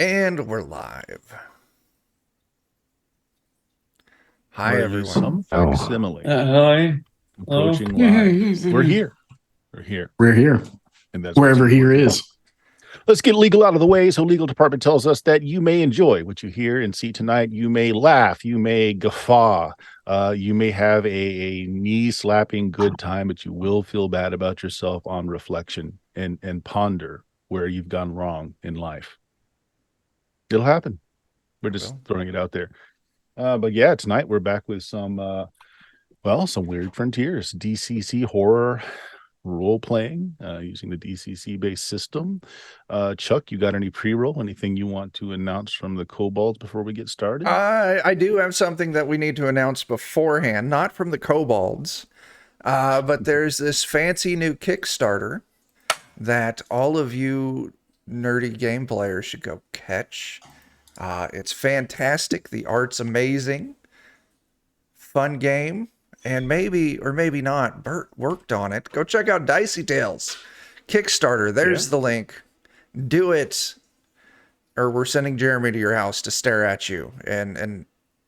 And we're live. Hi, Or at least everyone. some Oh, facsimile Hi. Hello. approaching live. We're here. We're here. we're here. And that's Wherever what's here important. is. Let's get legal out of the way. So legal department tells us that you may enjoy what you hear and see tonight. You may laugh. You may guffaw. You may have a knee-slapping good time, but you will feel bad about yourself on reflection and ponder where you've gone wrong in life. It'll happen. We're just throwing it out there. But yeah, tonight we're back with some Weird Frontiers, DCC horror role playing using the DCC based system. Chuck, you got any pre-roll? Anything you want to announce from the kobolds before we get started? I do have something that we need to announce beforehand, not from the kobolds, but there's this fancy new Kickstarter that all of you nerdy game players should go catch. It's fantastic. The art's amazing. Fun game. And maybe, or maybe not, Bert worked on it. Go check out Dicey Tales Kickstarter. There's the link. Do it, or we're sending Jeremy to your house to stare at you in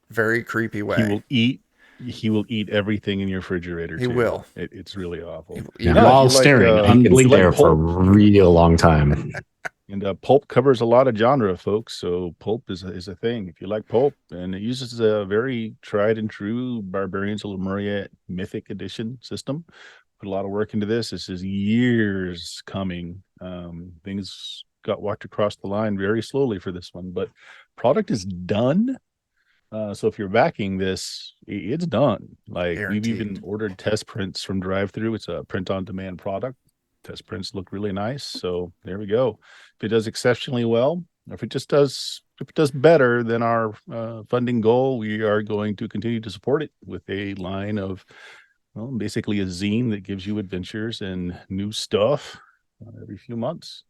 very creepy way. He will eat everything in your refrigerator. He will. It's really awful. While staring, unblinked there for a real long time. And pulp covers a lot of genre, folks. So pulp is a thing. If you like pulp, and it uses a very tried and true Barbarians of Lemuria Mythic Edition system. Put a lot of work into this. This is years coming. Things got walked across the line very slowly for this one, but product is done. So if you're backing this, it's done. Like Guaranteed. We've even ordered test prints from Drive-Thru. It's a print-on-demand product. Test prints look really nice. So there we go. If it does exceptionally well, or if it does better than our funding goal, we are going to continue to support it with a line of, basically a zine that gives you adventures and new stuff every few months.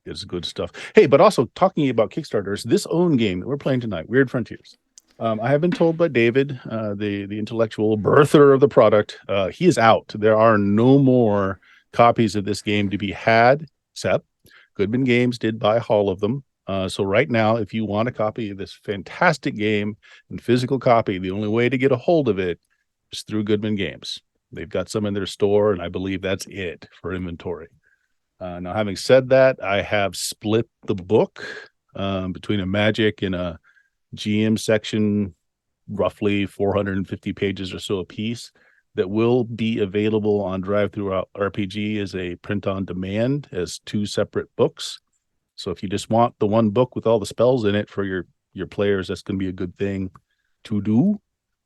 It's good stuff. Hey, but also talking about Kickstarters, this own game that we're playing tonight, Weird Frontiers. I have been told by David, the intellectual birther of the product, he is out. There are no more copies of this game to be had, except Goodman Games did buy all of them. So right now, if you want a copy of this fantastic game and physical copy, the only way to get a hold of it is through Goodman Games. They've got some in their store, and I believe that's it for inventory. Now, having said that, I have split the book between a Magic and a GM section, roughly 450 pages or so a piece, that will be available on Drive-Thru RPG as a print on demand as two separate books. So if you just want the one book with all the spells in it for your players, that's going to be a good thing to do.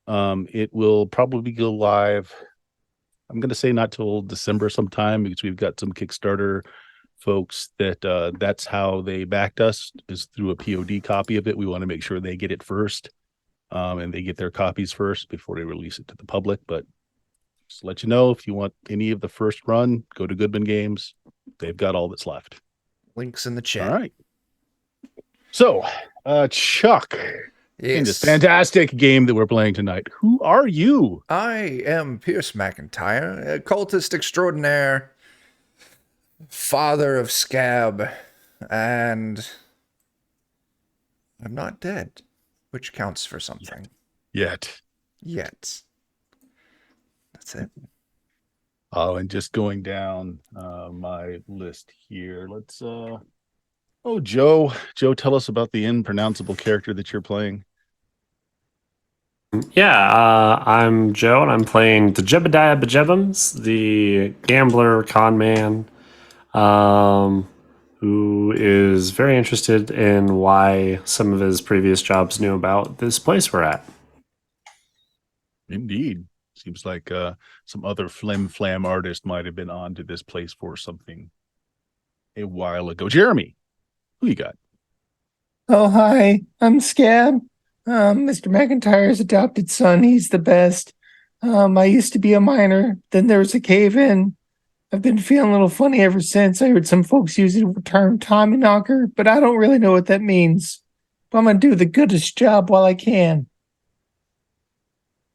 It will probably go live, I'm going to say not till December sometime, because we've got some Kickstarter folks that that's how they backed us, is through a POD copy of it. We want to make sure they get it first, and they get their copies first before they release it to the public. But just to let you know, if you want any of the first run, go to Goodman Games. They've got all that's left. Links in the chat. All right. So, Chuck, in this Yes. fantastic game that we're playing tonight, who are you? I am Pierce McIntyre, occultist extraordinaire, father of Scab, and I'm not dead, which counts for something. Yet. That's it. Oh, and just going down my list here. Let's Joe, tell us about the impronounceable character that you're playing. Yeah, I'm Joe, and I'm playing the Jebediah Bejebums, the gambler con man, who is very interested in why some of his previous jobs knew about this place we're at. Indeed. Seems like some other flim flam artist might have been on to this place for something a while ago. Jeremy, who you got? Oh, hi, I'm Scab. Mr. McIntyre's adopted son. He's the best. I used to be a miner. Then there was a cave-in. I've been feeling a little funny ever since. I heard some folks use the term Tommy Knocker, but I don't really know what that means. But I'm going to do the goodest job while I can.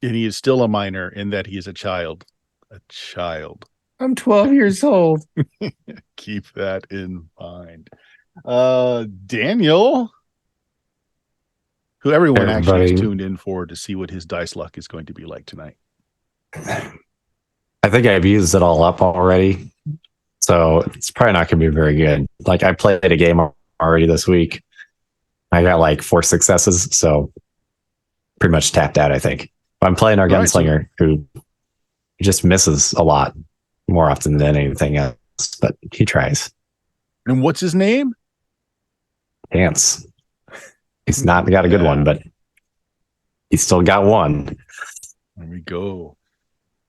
And he is still a minor in that he is a child. A child. I'm 12 years old. Keep that in mind. Daniel, who everyone actually is Everybody. tuned in for to see what his dice luck is going to be like tonight. I think I've used it all up already, so it's probably not going to be very good. Like I played a game already this week. I got like 4 successes, so pretty much tapped out, I think. But I'm playing our All right, gunslinger who just misses a lot more often than anything else, but he tries. And what's his name? Dance. He's not got a good one, but he's still got one. There we go.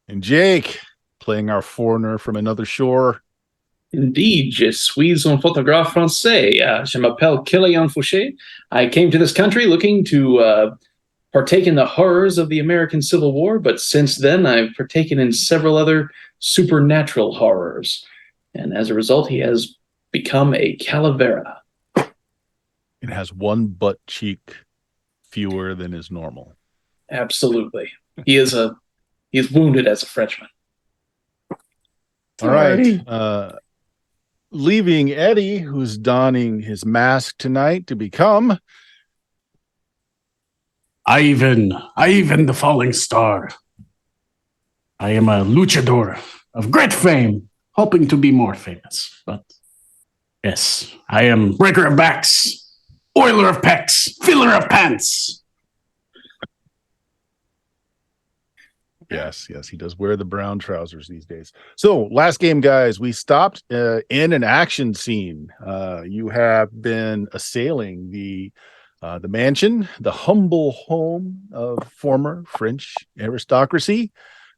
And Jake, playing our foreigner from another shore. Indeed, je suis un photographe français. Je m'appelle Kilian Fouché. I came to this country looking to partake in the horrors of the American Civil War, but since then I've partaken in several other supernatural horrors. And as a result, he has become a calavera. It has one butt cheek fewer than is normal. Absolutely. He is wounded as a Frenchman. All right. Leaving Eddie, who's donning his mask tonight to become Ivan the Falling Star. I am a luchador of great fame, hoping to be more famous. But yes, I am breaker of backs, oiler of pecs, filler of pants. Yes, he does wear the brown trousers these days. So last game, guys, we stopped in an action scene. You have been assailing the mansion, the humble home of former French aristocracy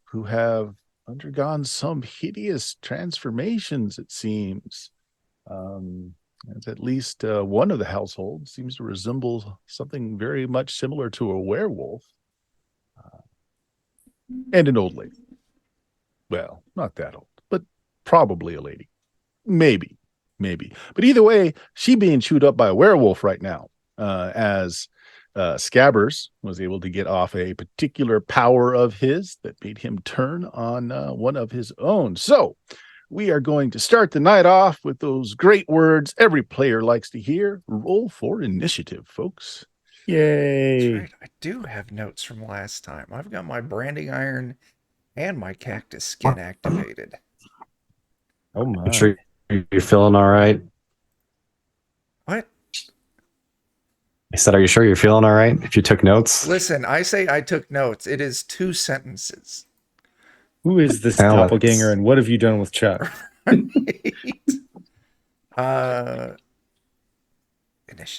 who have undergone some hideous transformations, it seems. As at least one of the households seems to resemble something very much similar to a werewolf. And an old lady. Well, not that old, but probably a lady. Maybe. But either way, she being chewed up by a werewolf right now, as Scabbers was able to get off a particular power of his that made him turn on one of his own. So we are going to start the night off with those great words every player likes to hear. Roll for initiative, folks. Yay. That's right. I do have notes from last time. I've got my branding iron and my cactus skin activated. Oh my. I'm sure you're feeling all right. What? I said, are you sure you're feeling all right? If you took notes? Listen, I say I took notes. It is 2 sentences. Who is this doppelganger and what have you done with Chuck?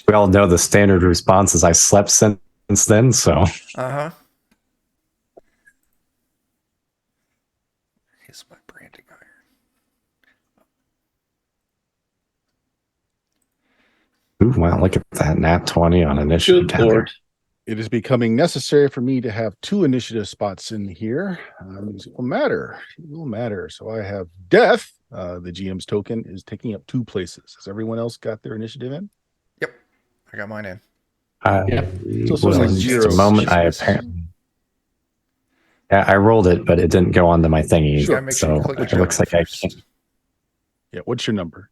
We all know the standard response is I slept since then, so. Here's my branding iron. Ooh, wow, look at that. Nat 20 on initiative. Good Lord. It is becoming necessary for me to have 2 initiative spots in here. It will matter. So I have death. The GM's token is taking up 2 places. Has everyone else got their initiative in? Yep. I got mine in. So it's like 0. At the moment, I apparently. Yeah, I rolled it, but it didn't go onto my thingy. Sure. So it looks like I can't. Yeah, what's your number?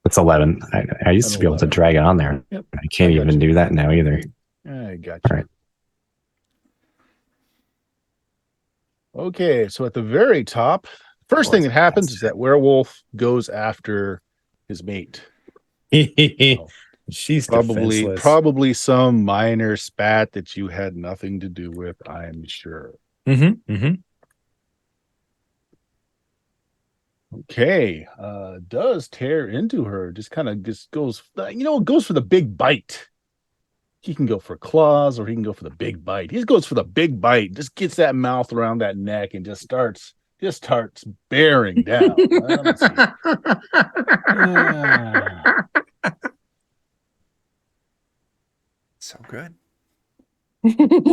It's 11. I used to be able to drag it on there. Yep. I can't even do that now either. I got you. All right. Okay, so at the very top, first thing that happens is that werewolf goes after his mate. She's probably some minor spat that you had nothing to do with, I'm sure. Okay, does tear into her, just goes, goes for the big bite. He can go for claws or he can go for the big bite. He goes for the big bite, just gets that mouth around that neck and just starts bearing down. Let's see. So good.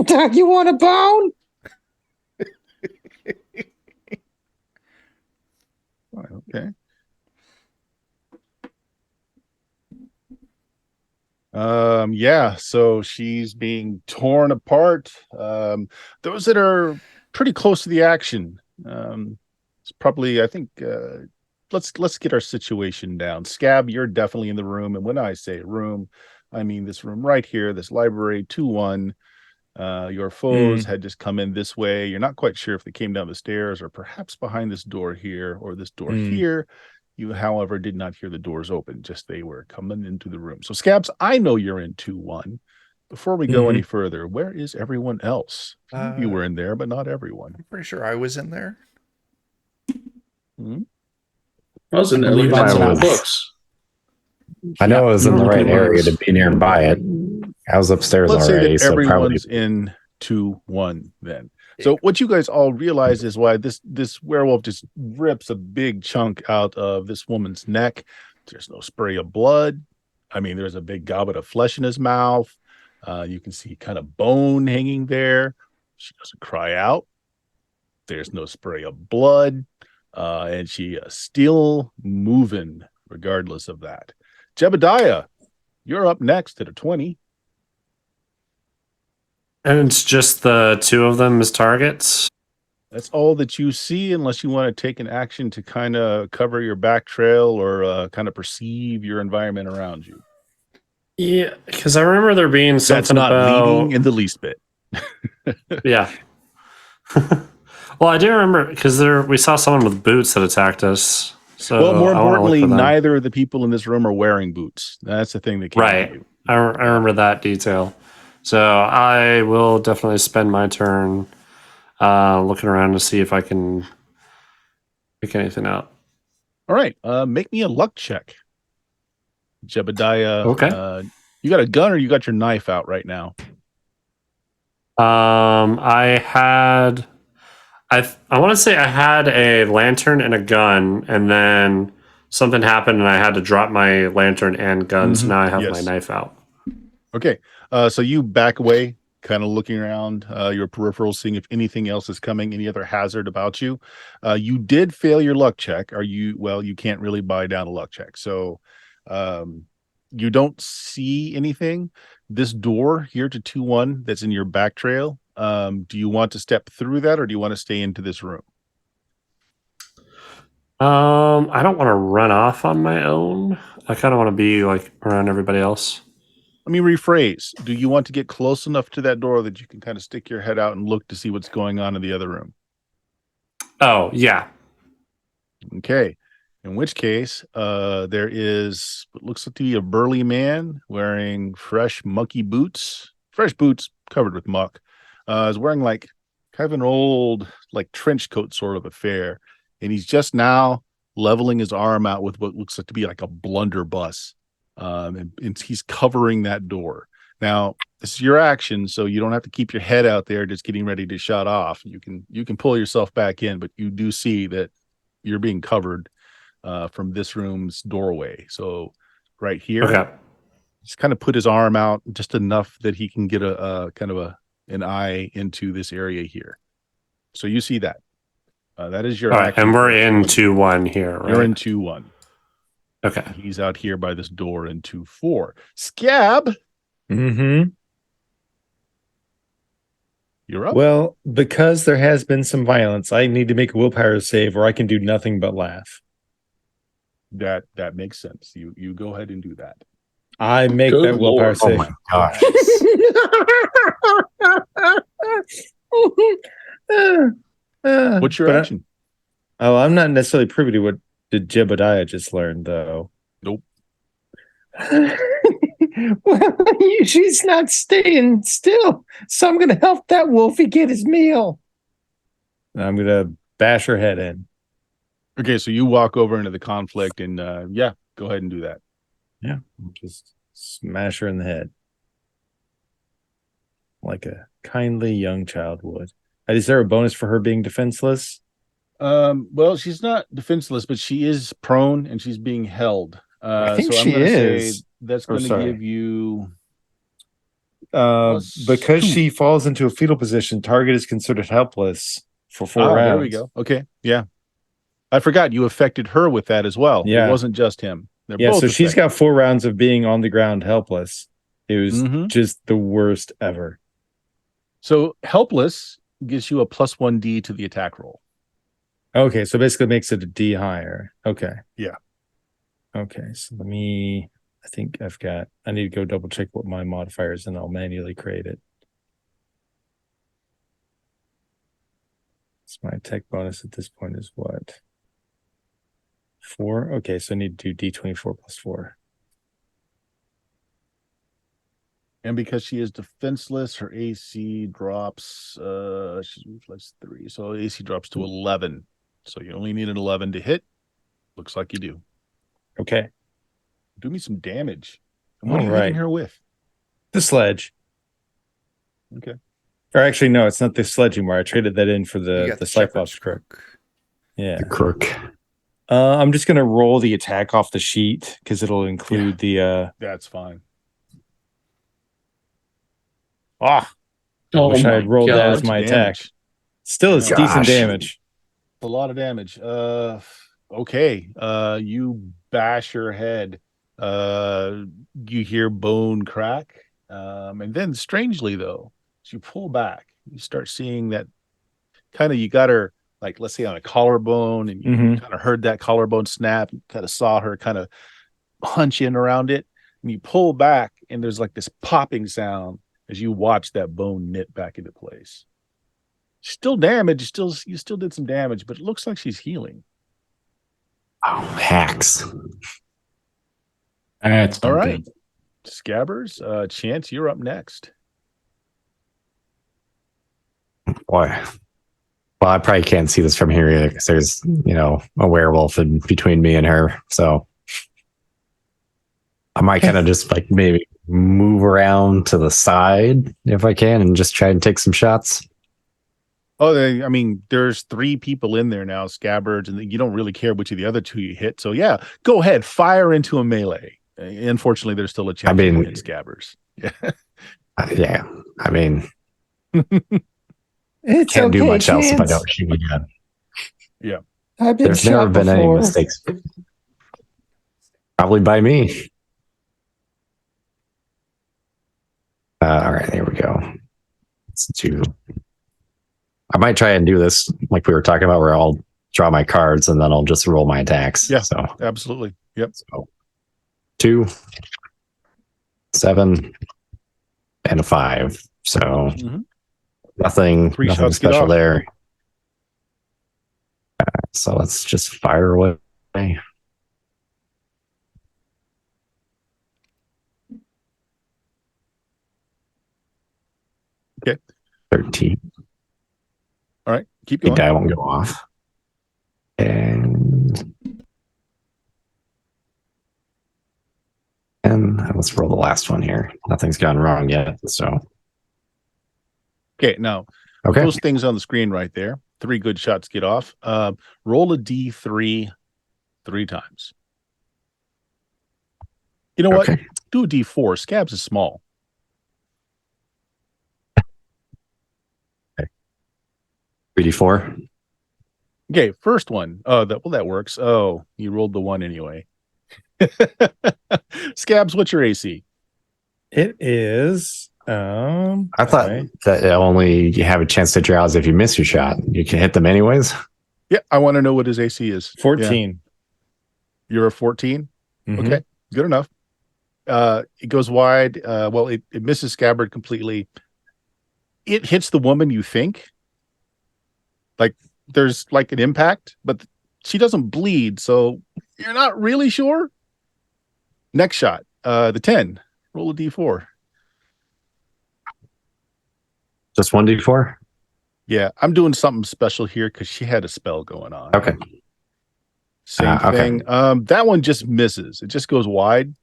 Doc, you want a bone? Okay. So she's being torn apart. Those that are pretty close to the action. It's probably, I think, let's get our situation down. Scab, you're definitely in the room, and when I say room, I mean, this room right here, this library, 2-1. Your foes had just come in this way. You're not quite sure if they came down the stairs or perhaps behind this door here or this door here. You, however, did not hear the doors open, just they were coming into the room. So, Scabs, I know you're in 2-1. Before we go any further, where is everyone else? You were in there, but not everyone. I'm pretty sure I was in there. I was in there believe looking at some I was. books. I know I was in the right Everyone area to was. be nearby it. I was upstairs Let's already, say that so probably. everyone's in 2-1 then. So what you guys all realize is why this werewolf just rips a big chunk out of this woman's neck. There's no spray of blood. I mean, there's a big goblet of flesh in his mouth. You can see kind of bone hanging there. She doesn't cry out. There's no spray of blood. And she is still moving regardless of that. Jebediah, you're up next at a 20. And it's just the two of them as targets. That's all that you see, unless you want to take an action to kind of cover your back trail or kind of perceive your environment around you. Yeah, because I remember there being something That's not about leading in the least bit. Yeah. Well, I do remember because we saw someone with boots that attacked us. So Well, more I wanna look importantly, for them. neither of the people in this room are wearing boots. That's the thing that came to Right. you. I remember that detail. So I will definitely spend my turn looking around to see if I can pick anything up. All right. Make me a luck check. Jebediah. Okay. You got a gun or you got your knife out right now? I want to say I had a lantern and a gun, and then something happened and I had to drop my lantern and gun, so now I have my knife out. Okay. So you back away, kind of looking around your peripherals, seeing if anything else is coming, any other hazard about you. You did fail your luck check. You can't really buy down a luck check. So you don't see anything. This door here to 2-1 that's in your back trail. Do you want to step through that or do you want to stay into this room? I don't want to run off on my own. I kind of want to be like around everybody else. Let me rephrase. Do you want to get close enough to that door that you can kind of stick your head out and look to see what's going on in the other room? Oh, yeah. Okay. In which case, there is what looks to be a burly man wearing fresh monkey boots, covered with muck. Is wearing like kind of an old like trench coat sort of affair. And he's just now leveling his arm out with what looks like to be like a blunderbuss. And he's covering that door. Now, this is your action, so you don't have to keep your head out there just getting ready to shut off. You can pull yourself back in, but you do see that you're being covered from this room's doorway. So right here, Okay. just kind of put his arm out just enough that he can get a kind of an eye into this area here. So you see that. That is your All right, action. and we're in 2-1 here, right? You're in 2-1. Okay. He's out here by this door in 2-4. Scab, Mm-hmm. you're up. Well, because there has been some violence, I need to make a willpower save or I can do nothing but laugh. That makes sense. You go ahead and do that. I make Good that willpower Lord. Oh save. my gosh. What's your action? I'm not necessarily privy to what did Jebediah just learn, though. Nope. Well, she's not staying still, so I'm going to help that wolfie get his meal. I'm going to bash her head in. Okay, so you walk over into the conflict and go ahead and do that. Yeah, just smash her in the head. Like a kindly young child would. Is there a bonus for her being defenseless? Well, she's not defenseless, but she is prone and she's being held. I think so she I'm gonna is. say that's going to sorry. give you Because +2. she falls into a fetal position, target is considered helpless for 4 rounds. There we go. Okay, yeah. I forgot you affected her with that as well. Yeah. It wasn't just him. They're Yeah, both so she's affected. got 4 rounds of being on the ground helpless. It was just the worst ever. So helpless gives you a +1d to the attack roll. Okay, so basically makes it a D higher. Okay. Yeah. Okay, so let me I think I need to go double check what my modifier is and I'll manually create it. So my attack bonus at this point is what? 4? Okay, so I need to do D24 plus 4. And because she is defenseless, her AC drops. She's plus 3, so AC drops to 11. So you only need an 11 to hit. Looks like you do. Okay. Do me some damage. And what are you All hitting right. her with? The sledge. Okay. Or actually, no, it's not the sledge anymore. I traded that in for You the got Cyclops shepherd's crook. Yeah. The crook. I'm just gonna roll the attack off the sheet because it'll include the That's fine. I wish I had rolled that as my attack. Damage. Still, it's Gosh. decent damage. A lot of damage. Okay. You bash her head. You hear bone crack. And then strangely though, as you pull back, you start seeing that kind of, you got her, like, let's say on a collarbone, and you kind of heard that collarbone snap, you kind of saw her kind of hunch in around it, and you pull back and there's like this popping sound as you watch that bone knit back into place. Still damaged, you still did some damage, but it looks like she's healing. Oh, hacks. That's All not right. good. Scabbers, Chance, you're up next. Boy. Well, I probably can't see this from here either because there's, a werewolf in between me and her. So I might kind of just like maybe move around to the side if I can and just try and take some shots. Oh, there's 3 people in there now, scabbards, and you don't really care which of the other 2 you hit. So yeah, go ahead, fire into a melee. Unfortunately, there's still a chance you hit scabbers. Yeah. Yeah. It's Can't do much else if I Chance. don't shoot again. Yeah. I've been There's never shot been any before. mistakes. Probably by me. All right, there we go. Let's do. I might try and do this like we were talking about, where I'll draw my cards and then I'll just roll my attacks. Yeah, So absolutely. Yep. So 2, 7, and a 5. So nothing 3 shots special get off. there. So let's just fire away. Okay. 13. All right, keep The going. die won't go off. And let's roll the last one here. Nothing's gone wrong yet. So Okay, now okay. those things on the screen right there, 3 good shots get off. Roll a D3 3 times. You know what? Okay. Do a D4. Scabs is small. 3d4. Okay, first one. That works. Oh, you rolled the 1 anyway. Scabs, what's your AC? It is. I thought that only you have a chance to draws if you miss your shot. You can hit them anyways. Yeah, I want to know what his AC is. 14. Yeah. You're a 14? Okay, good enough. It goes wide. It misses Scabbard completely. It hits the woman, you think. Like, there's like an impact, but she doesn't bleed, so you're not really sure. Next shot, the 10. Roll a D4. Just 1d4? Yeah, I'm doing something special here because she had a spell going on. Okay. Same thing. That one just misses. It just goes wide.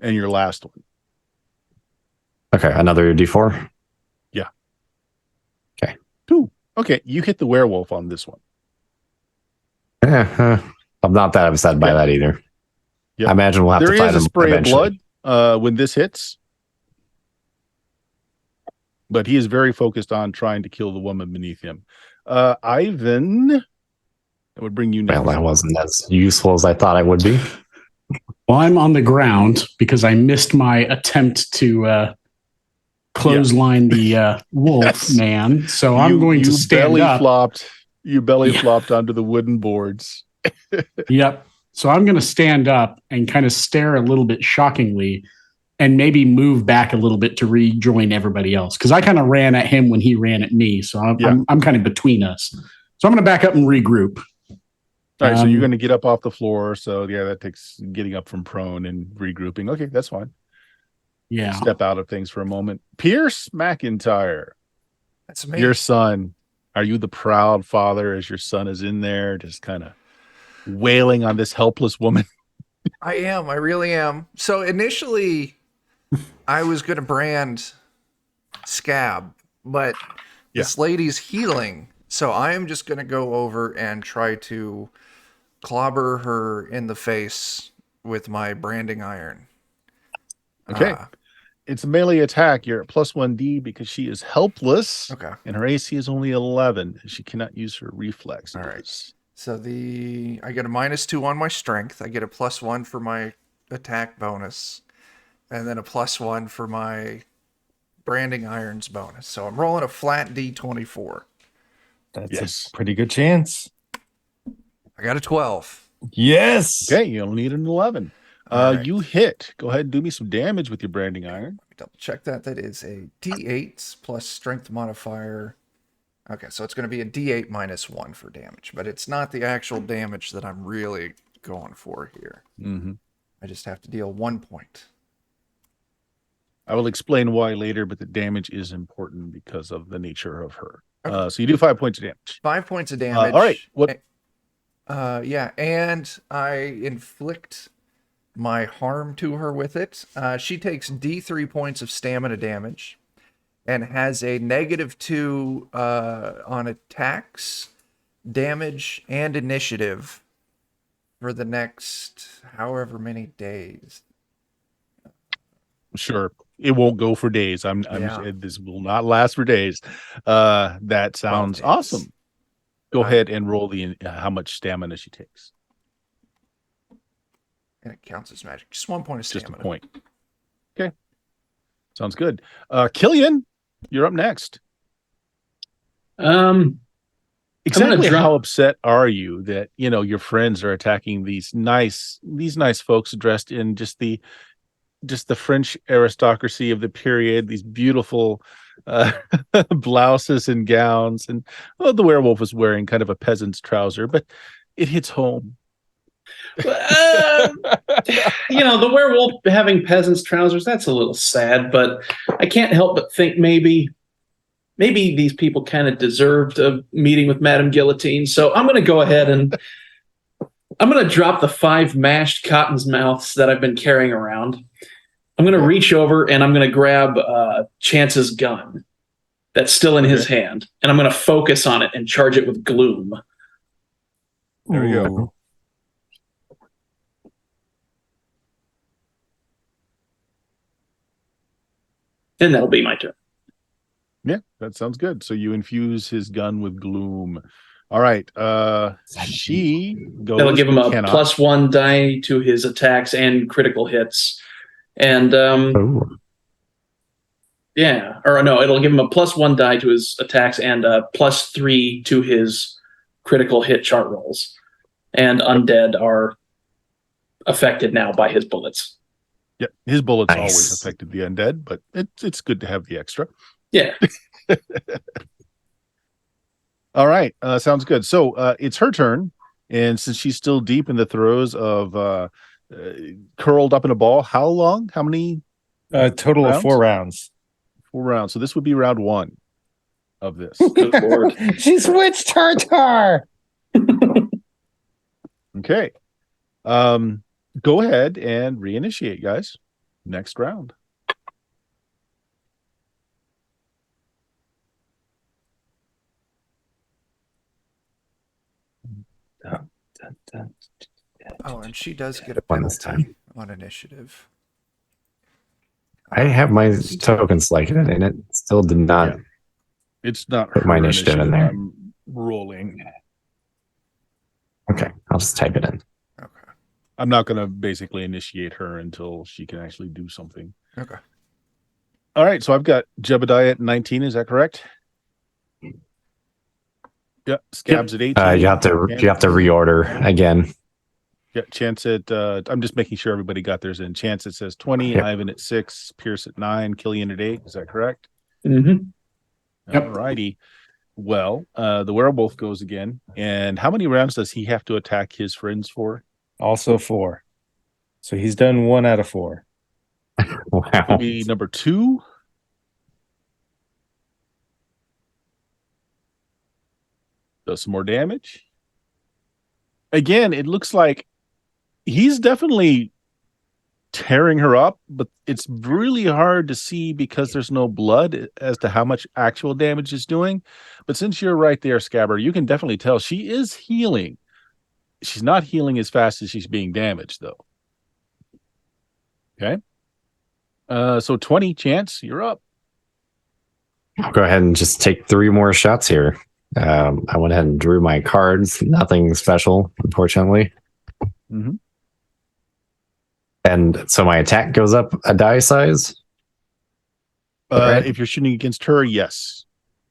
And your last one. Okay, another d4? Yeah. Okay. 2. Okay, you hit the werewolf on this one. I'm not that upset by that either. Yep. I imagine we'll have There to fight is a him spray eventually. of blood when this hits. But he is very focused on trying to kill the woman beneath him. Ivan, that would bring you next. Well, that wasn't as useful as I thought it would be. Well, I'm on the ground because I missed my attempt to clothesline the wolf man. So I'm going to stand belly up. flopped. You belly flopped onto the wooden boards. Yep. So I'm going to stand up and kind of stare a little bit shockingly and maybe move back a little bit to rejoin everybody else. Because I kind of ran at him when he ran at me. So I'm kind of between us. So I'm going to back up and regroup. All right, so you're going to get up off the floor. So yeah, that takes getting up from prone and regrouping. Okay, that's fine. Yeah. Step out of things for a moment. Pierce McIntyre. That's me. Your son. Are you the proud father as your son is in there, just kind of wailing on this helpless woman? I am. I really am. So initially, I was going to brand Scab, but this lady's healing. So I am just going to go over and try to clobber her in the face with my branding iron. Okay. It's a melee attack. You're at +1d because she is helpless. Okay. And her AC is only 11. She cannot use her reflex. All right. So I get a -2 on my strength. I get a +1 for my attack bonus, and then a +1 for my branding irons bonus. So I'm rolling a flat D24. That's a pretty good chance. I got a 12. Yes. Okay, you'll need an 11. Right. You hit. Go ahead and do me some damage with your branding iron. Let me double check that. That is a D8 plus strength modifier. Okay, so it's going to be a D8 -1 for damage, but it's not the actual damage that I'm really going for here. Mm-hmm. I just have to deal 1 point. I will explain why later, but the damage is important because of the nature of her. Okay. So you do 5 points of damage. 5 points of damage. All right. What? Yeah, and I inflict my harm to her with it. She takes D3 points of stamina damage and has a -2 on attacks, damage, and initiative for the next however many days. Sure. It won't go for days. This will not last for days. That sounds awesome. Go ahead and roll the how much stamina she takes. And it counts as magic. Just 1 point of stamina. Just a point. Okay. Sounds good. Killian, you're up next. Exactly how upset are you that your friends are attacking these nice folks dressed in just the French aristocracy of the period, these beautiful blouses and gowns, and the werewolf was wearing kind of a peasant's trouser, but it hits home. The werewolf having peasant's trousers, that's a little sad, but I can't help but think maybe these people kind of deserved a meeting with Madame Guillotine. So I'm going to go ahead and I'm going to drop the 5 mashed cottonmouths that I've been carrying around. I'm going to reach over and I'm going to grab Chance's gun that's still in his hand, and I'm going to focus on it and charge it with gloom. There we go. And that'll be my turn. Yeah, that sounds good. So you infuse his gun with gloom. All right. She goes. That'll give him a +1 die to his attacks and critical hits. And it'll give him a +1 die to his attacks and a +3 to his critical hit chart rolls. And undead are affected now by his bullets. Yep, his bullets always affected the undead, but it's good to have the extra. Yeah. All right, sounds good. So it's her turn, and since she's still deep in the throes of curled up in a ball, how long? How many? Total of 4 rounds. 4 rounds. So this would be round 1 of this. Good Lord. She switched Tartar. Okay. Go ahead and reinitiate, guys. Next round. Oh, and she does get a penalty on initiative. I have my token selected and it still did not. Yeah. It's not put my initiative in there. I'm rolling. Okay, I'll just type it in. Okay. I'm not going to basically initiate her until she can actually do something. Okay. All right, so I've got Jebediah at 19. Is that correct? Yep. Scabs at 18. You have to reorder again. Yeah, chance at I'm just making sure everybody got theirs in. Chance it says 20, Yep. Ivan at 6, Pierce at 9, Killian at 8. Is that correct? Mm-hmm. Yep. All righty. Well, the werewolf goes again. And how many rounds does he have to attack his friends for? Also 4. So he's done 1 out of 4. Wow. Would be number 2. Does some more damage. Again, it looks like he's definitely tearing her up, but it's really hard to see because there's no blood as to how much actual damage is doing. But since you're right there, Scabber, you can definitely tell she is healing. She's not healing as fast as she's being damaged, though. Okay. So 20, Chance, you're up. I'll go ahead and just take 3 more shots here. I went ahead and drew my cards. Nothing special, unfortunately. Mm-hmm. And so my attack goes up a die size. Right. If you're shooting against her, yes.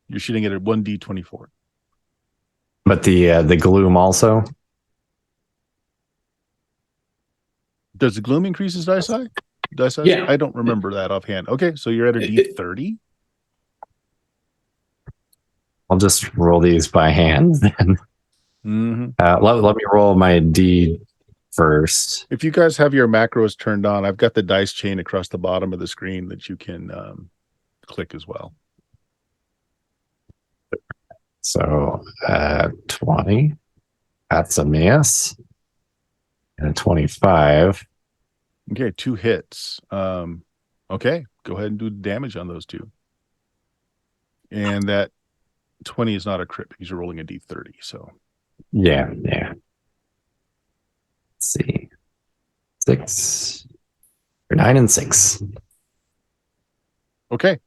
You're shooting it at 1d24. But the gloom also. Does the gloom increase his die size? Yeah. I don't remember that offhand. Okay, so you're at a d30. I'll just roll these by hand then. Mm-hmm. Let me roll my D first. If you guys have your macros turned on, I've got the dice chain across the bottom of the screen that you can click as well. So 20. That's a miss. And a 25. Okay, 2 hits. Okay, go ahead and do damage on those 2. And that 20 is not a crit because you're rolling a d30. So Yeah. Let's see. 6 or 9 and 6. okay.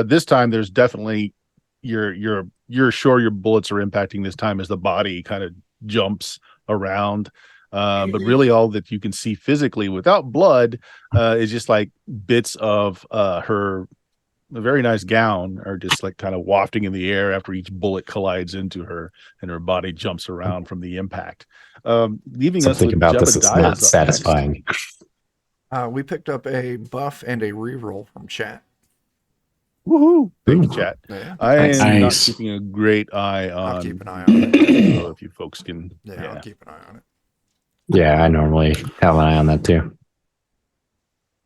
This time there's definitely you're sure your bullets are impacting this time as the body kind of jumps around. But really all that you can see physically without blood is just like bits of her very nice gown are just like kind of wafting in the air after each bullet collides into her and her body jumps around from the impact. Leaving Something us with about this is Jebediah's not up satisfying. We picked up a buff and a reroll from chat. Woohoo! Thank you, Ooh. chat. Yeah, I am not Nice. keeping a great eye on. I'll keep an eye on it. So if you folks can, Yeah, I'll keep an eye on it. Yeah, I normally have an eye on that too.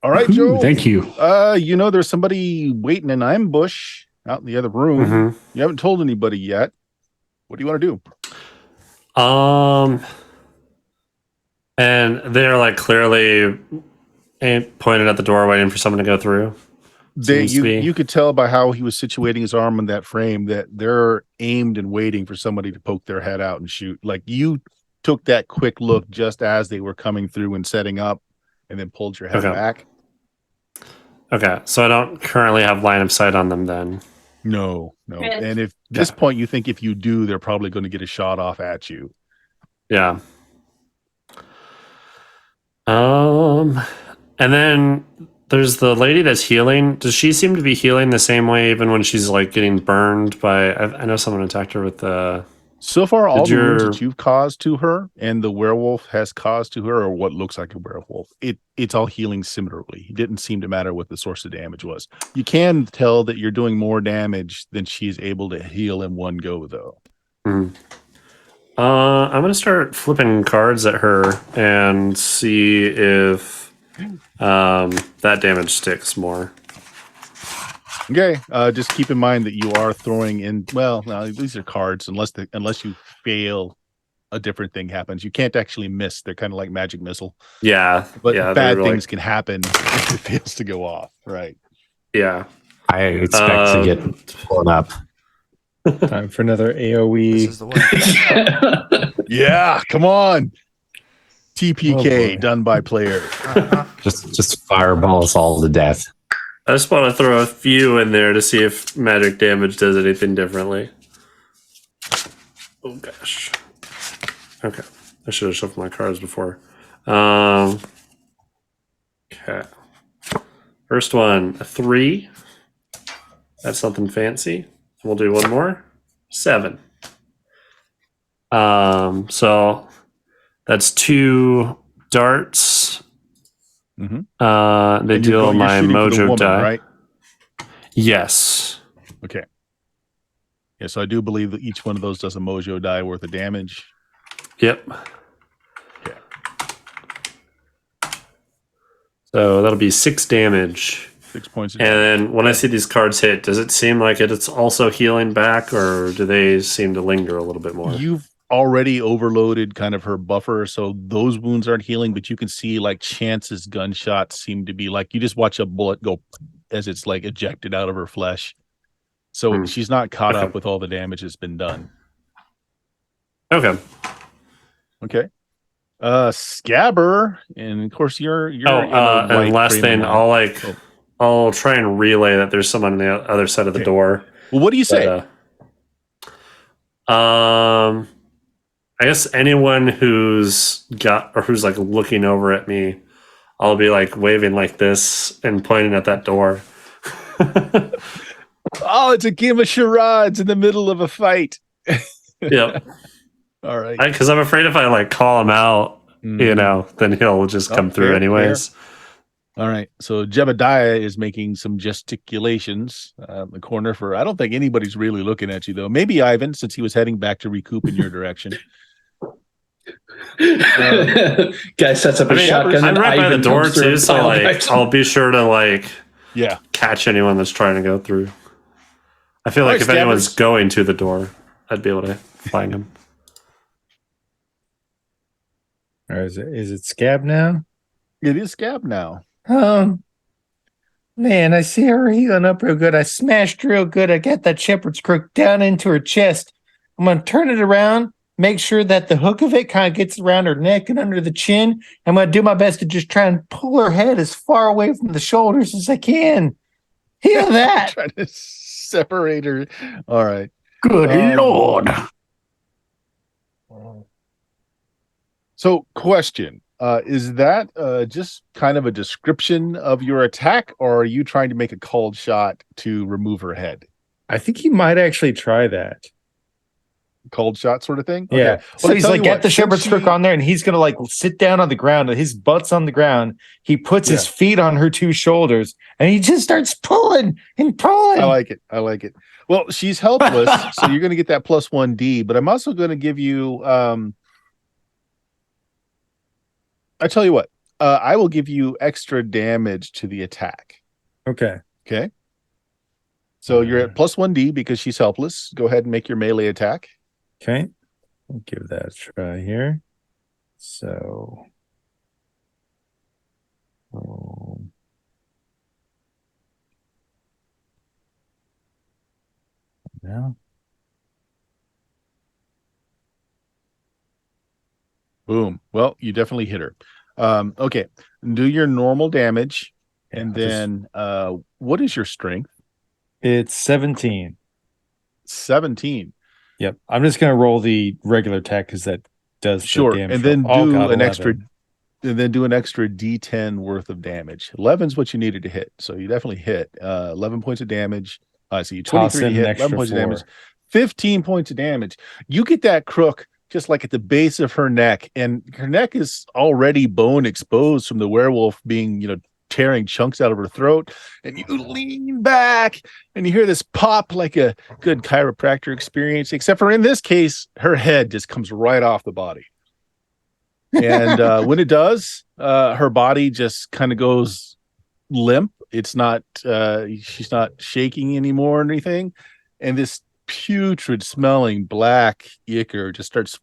All right, Ooh, Joe. thank you. There's somebody waiting in ambush out in the other room. Mhm. You haven't told anybody yet. What do you want to do? And they're like clearly pointed at the door, waiting for someone to go through. Seems to be. You could tell by how he was situating his arm in that frame that they're aimed and waiting for somebody to poke their head out and shoot. Like you took that quick look just as they were coming through and setting up, and then pulled your head Okay. back. Okay, so I don't currently have line of sight on them then. No. And if this point you think if you do, they're probably going to get a shot off at you. Yeah. And then there's the lady that's healing. Does she seem to be healing the same way even when she's like getting burned by? I know someone attacked her with the. So far, all the wounds your- that you've caused to her and the werewolf has caused to her, or what looks like a werewolf, it's all healing similarly. It didn't seem to matter what the source of damage was. You can tell that you're doing more damage than she's able to heal in one go, though. I'm gonna start flipping cards at her and see if that damage sticks more. Okay, just keep in mind that you are throwing in. Well, now these are cards. Unless you fail, a different thing happens. You can't actually miss. They're kind of like magic missile. Yeah, But yeah, bad they're things like- can happen if it fails to go off. Right. Yeah. I expect to get blown up. Time for another This AoE. is the way. Yeah, come on. Oh, TPK boy. done by player. Just fireball us all to death. I just want to throw a few in there to see if magic damage does anything differently. Oh gosh. Okay. I should have shuffled my cards before. Okay. First one, a 3. That's something fancy. We'll do one more. 7. So That's 2 darts. Mhm. They And you're deal my shooting for the mojo woman, die. right? Yes. Okay. Yeah, so I do believe that each one of those does a mojo die worth of damage. Yep. Okay. So that'll be 6 damage. 6 points of And damage. then when I see these cards hit, does it seem like it's also healing back, or do they seem to linger a little bit more? You've already overloaded kind of her buffer, so those wounds aren't healing, but you can see like Chance's gunshots seem to be like you just watch a bullet go as it's like ejected out of her flesh. So she's not caught up with all the damage that's been done. Okay. Okay. Scabber, and of course you're and last thing, I'll try and relay that there's someone on the other side of the door. Well, what do you say? I guess anyone who's like looking over at me, I'll be like waving like this and pointing at that door. Oh, it's a game of charades in the middle of a fight. Yep. All right. Because I'm afraid if I like call him out, then he'll just come through anyways. Fair. All right. So Jebediah is making some gesticulations in the corner for, I don't think anybody's really looking at you though. Maybe Ivan, since he was heading back to recoup in your direction. Guy sets up a shotgun. I'm right by the door too, so I'll be sure to yeah, catch anyone that's trying to go through. I feel like if anyone's going to the door, I'd be able to find him. Or is it Scab now? It is Scab now. Man, I see her healing up real good. I smashed real good. I got that shepherd's crook down into her chest. I'm going to turn it around, make sure that the hook of it kind of gets around her neck and under the chin. I'm going to do my best to just try and pull her head as far away from the shoulders as I can. Heal that. Trying to separate her. All right. Good Lord. So, question. Is that just kind of a description of your attack, or are you trying to make a called shot to remove her head? I think he might actually try that. Cold shot sort of thing? Yeah. Okay. So Well, he's like, get the shepherd's crook on there, and he's going to like sit down on the ground, and his butt's on the ground. He puts his feet on her 2 shoulders, and he just starts pulling and pulling. I like it. Well, she's helpless, so you're going to get that +1D, but I'm also going to give you, I tell you what, I will give you extra damage to the attack. Okay. So you're at +1D because she's helpless. Go ahead and make your melee attack. Okay. I'll give that a try here. So. Now. Boom. Well, you definitely hit her. Okay. Do your normal damage. And then what is your strength? It's 17. 17. Yep. I'm just going to roll the regular attack because that does sure. the damage. And then do an 11. extra D10 worth of damage. 11 is what you needed to hit. So you definitely hit 11 points of damage. I see. 23 to hit, 11 points of damage. 15 points of damage. You get that crook just like at the base of her neck, and her neck is already bone exposed from the werewolf being, tearing chunks out of her throat, and you lean back and you hear this pop like a good chiropractor experience, except for in this case, her head just comes right off the body. And when it does, her body just kind of goes limp. It's not, she's not shaking anymore or anything. And this putrid smelling black ichor just starts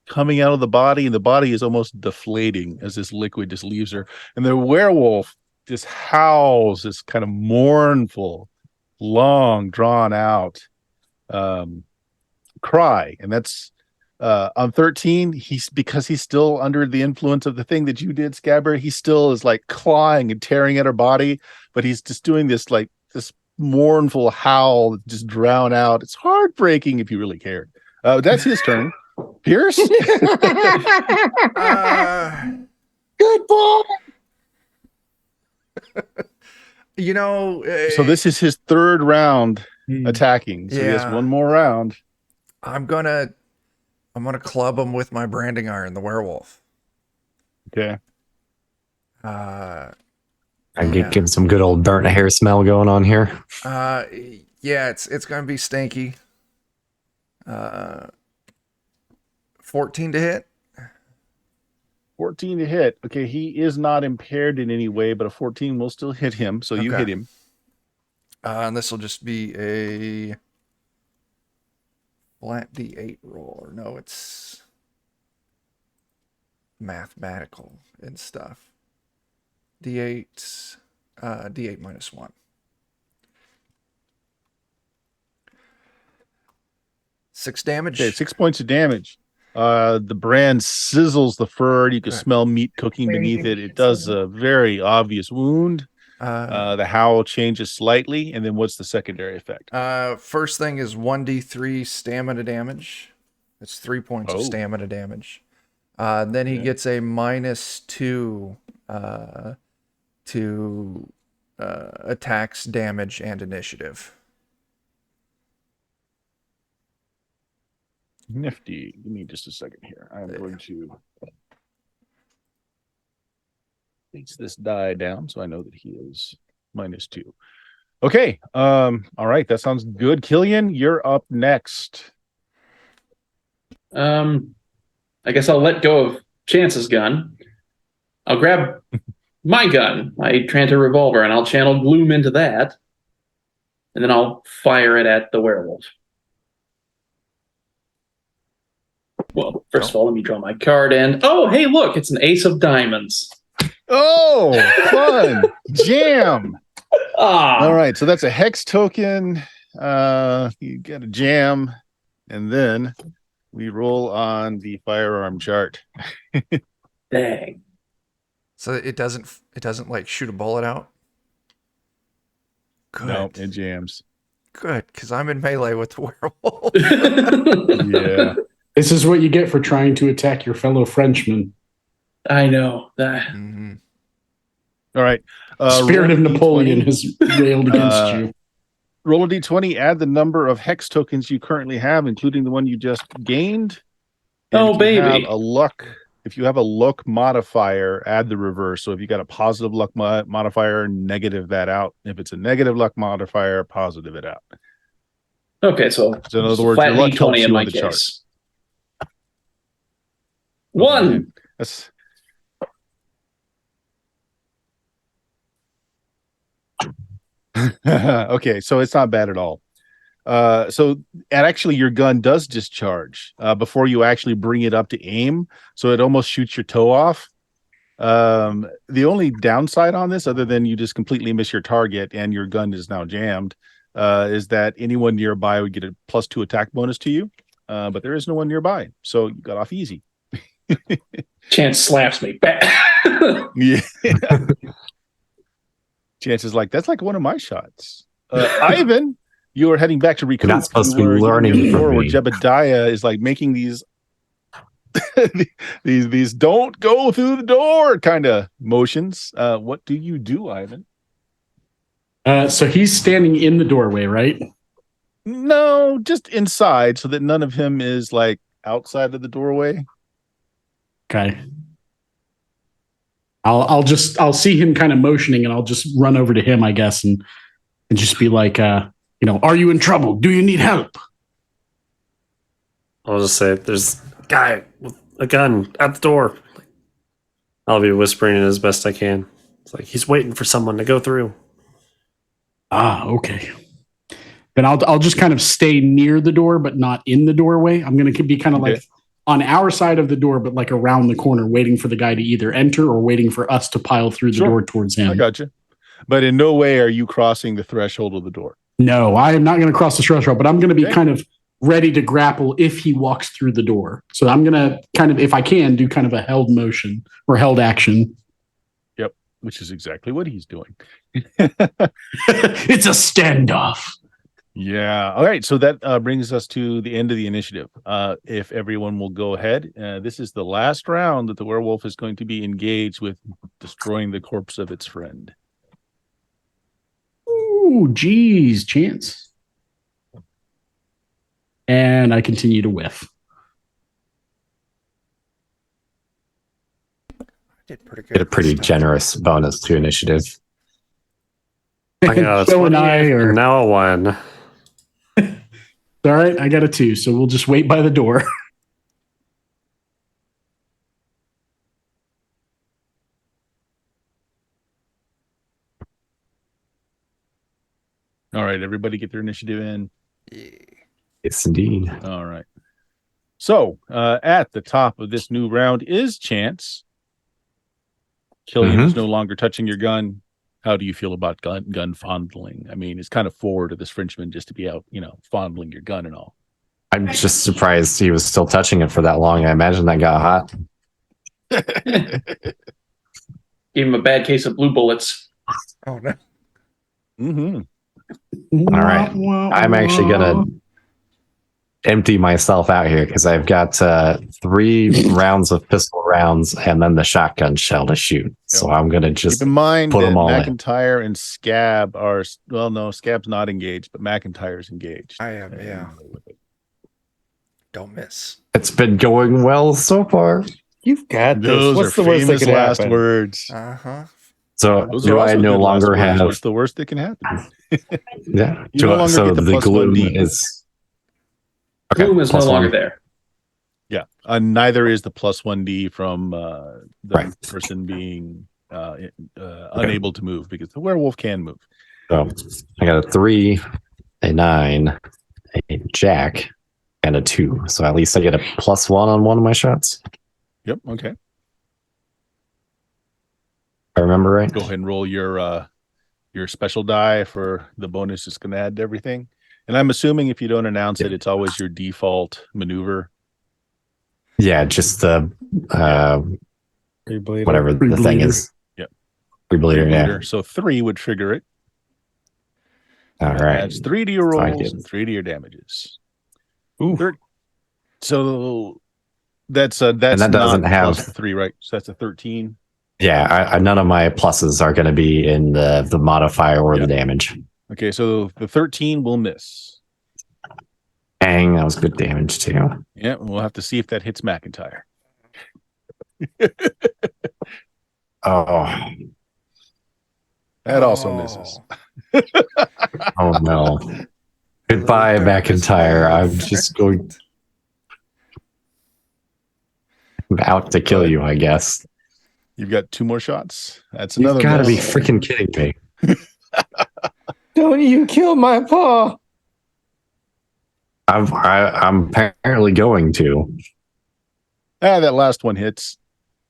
coming out of the body, and the body is almost deflating as this liquid just leaves her. And the werewolf just howls this kind of mournful, long drawn out cry. And that's on 13. Because he's still under the influence of the thing that you did, Scabber, he still is like clawing and tearing at her body, but he's just doing this mournful howl, just drown out. It's heartbreaking if you really cared. That's his turn. Pierce. Good boy. So this is his 3rd round attacking. So he has one more round. I'm gonna I'm gonna club him with my branding iron, the werewolf. Okay. Uh, And yeah. get some good old burnt hair smell going on here. Yeah, it's gonna be stinky. 14 to hit. 14 to hit. Okay, he is not impaired in any way, but a 14 will still hit him. So you Okay. hit him. And this will just be a flat D8 roll. Or no, it's mathematical and stuff. D8, D8 minus 1. 6 damage. Okay, 6 points of damage. The brand sizzles the fur. You can smell meat cooking beneath it. It does a very obvious wound. The howl changes slightly, and then what's the secondary effect? First thing is 1d3 stamina damage. It's 3 points of stamina damage. Then he gets a -2 to attacks, damage, and initiative. Nifty. Give me just a second here. I'm going to place this die down so I know that he is -2. Okay. All right. That sounds good. Killian, you're up next. I guess I'll let go of Chance's gun. I'll grab my gun, my Tranta revolver, and I'll channel gloom into that. And then I'll fire it at the werewolf. Well, first of all, let me draw my card and oh, hey, look, it's an ace of diamonds. Oh, fun. Jam. All right. So that's a hex token. You get a jam, and then we roll on the firearm chart. Dang. So it doesn't like shoot a bullet out? Good. No, it jams. Good, because I'm in melee with the werewolf. Yeah. This is what you get for trying to attack your fellow Frenchman. I know that. Mm-hmm. All right. Spirit of roll a Napoleon D20. has railed against you. Roll a d20, add the number of hex tokens you currently have, including the one you just gained. And Oh, baby. If you have a luck modifier, add the reverse. So if you got a positive luck modifier, negative that out. If it's a negative luck modifier, positive it out. Okay, so in other words, flat your luck D20 helps in you my on the chart. case. 1. That's okay, so it's not bad at all. And actually your gun does discharge before you actually bring it up to aim, so it almost shoots your toe off. The only downside on this, other than you just completely miss your target and your gun is now jammed, is that anyone nearby would get a +2 attack bonus to you, but there is no one nearby, so you got off easy. Chance slaps me back. Yeah. Chance is like, that's like one of my shots. Ivan, you are heading back to recoup. You're not supposed to be You were learning doing from where me. Jebediah is like making these these don't go through the door kind of motions. What do you do, Ivan? So he's standing in the doorway, right? No, just inside so that none of him is like outside of the doorway. Okay. I'll see him kind of motioning and I'll just run over to him, I guess, and just be like, are you in trouble? Do you need help? I'll just say, there's a guy with a gun at the door. I'll be whispering it as best I can. It's like, he's waiting for someone to go through. Ah, okay. Then I'll just kind of stay near the door, but not in the doorway. I'm going to be kind of like on our side of the door, but like around the corner, waiting for the guy to either enter or waiting for us to pile through the door towards him. I got you. But in no way are you crossing the threshold of the door. No, I am not going to cross the threshold, but I'm going to be kind of ready to grapple if he walks through the door. So I'm going to kind of, if I can, do kind of a held motion or held action. Yep, which is exactly what he's doing. It's a standoff. Yeah. All right. So that brings us to the end of the initiative. If everyone will go ahead, this is the last round that the werewolf is going to be engaged with destroying the corpse of its friend. Ooh, geez, Chance. And I continue to whiff. Did pretty good. Get a pretty this time. generous bonus to initiative. I got a So and 20, I are- and now a 1. All right, I got a 2, so we'll just wait by the door. All right, everybody get their initiative in. Yes, indeed. All right. So at the top of this new round is Chance. Killian is no longer touching your gun. How do you feel about gun fondling? I mean, it's kind of forward of this Frenchman just to be out, fondling your gun and all. I'm just surprised he was still touching it for that long. I imagine that got hot. Gave him a bad case of blue bullets. Oh no. Mm-hmm. All right. I'm actually going to empty myself out here because I've got 3 rounds of pistol rounds and then the shotgun shell to shoot. So I'm going to just keep in mind put that them all in. McIntyre and Scab are, well, no, Scab's not engaged, but McIntyre's engaged. I am, yeah. Don't miss. It's been going well so far. You've got this. Those What's are the worst that famous could last happen? words. Uh-huh. So Those do are I also no good last longer words. have? What's the worst that can happen? Yeah. You no longer so get the the plus gloom 1D. is. Gloom is no plus longer 1. there. Yeah, neither is the plus 1D from the Right. person being unable to move because the werewolf can move. So I got a 3, a 9, a jack, and a 2. So at least I get a plus 1 on one of my shots. Yep. Okay. If I remember right. Go ahead and roll your special die for the bonus it's going to add to everything. And I'm assuming if you don't announce it, it's always your default maneuver. Yeah, just the Rebleeder. whatever the thing is. Yep. Rebleeder, yeah. Leader. So 3 would trigger it. All right. That's 3 to your So I rolls get- and 3 to your damages. Ooh. So that's that doesn't not have- plus 3, right? So that's a 13. Yeah, I none of my pluses are going to be in the modifier or Yeah. the damage. Okay, so the 13 will miss. Dang, that was good damage too. Yeah, we'll have to see if that hits McIntyre. Oh, That also misses. oh no. Goodbye, McIntyre. I'm just going out to kill you, I guess. You've got 2 more shots. That's You've another got to be miss. freaking kidding me. Don't you kill my paw. I'm apparently going to. That last one hits.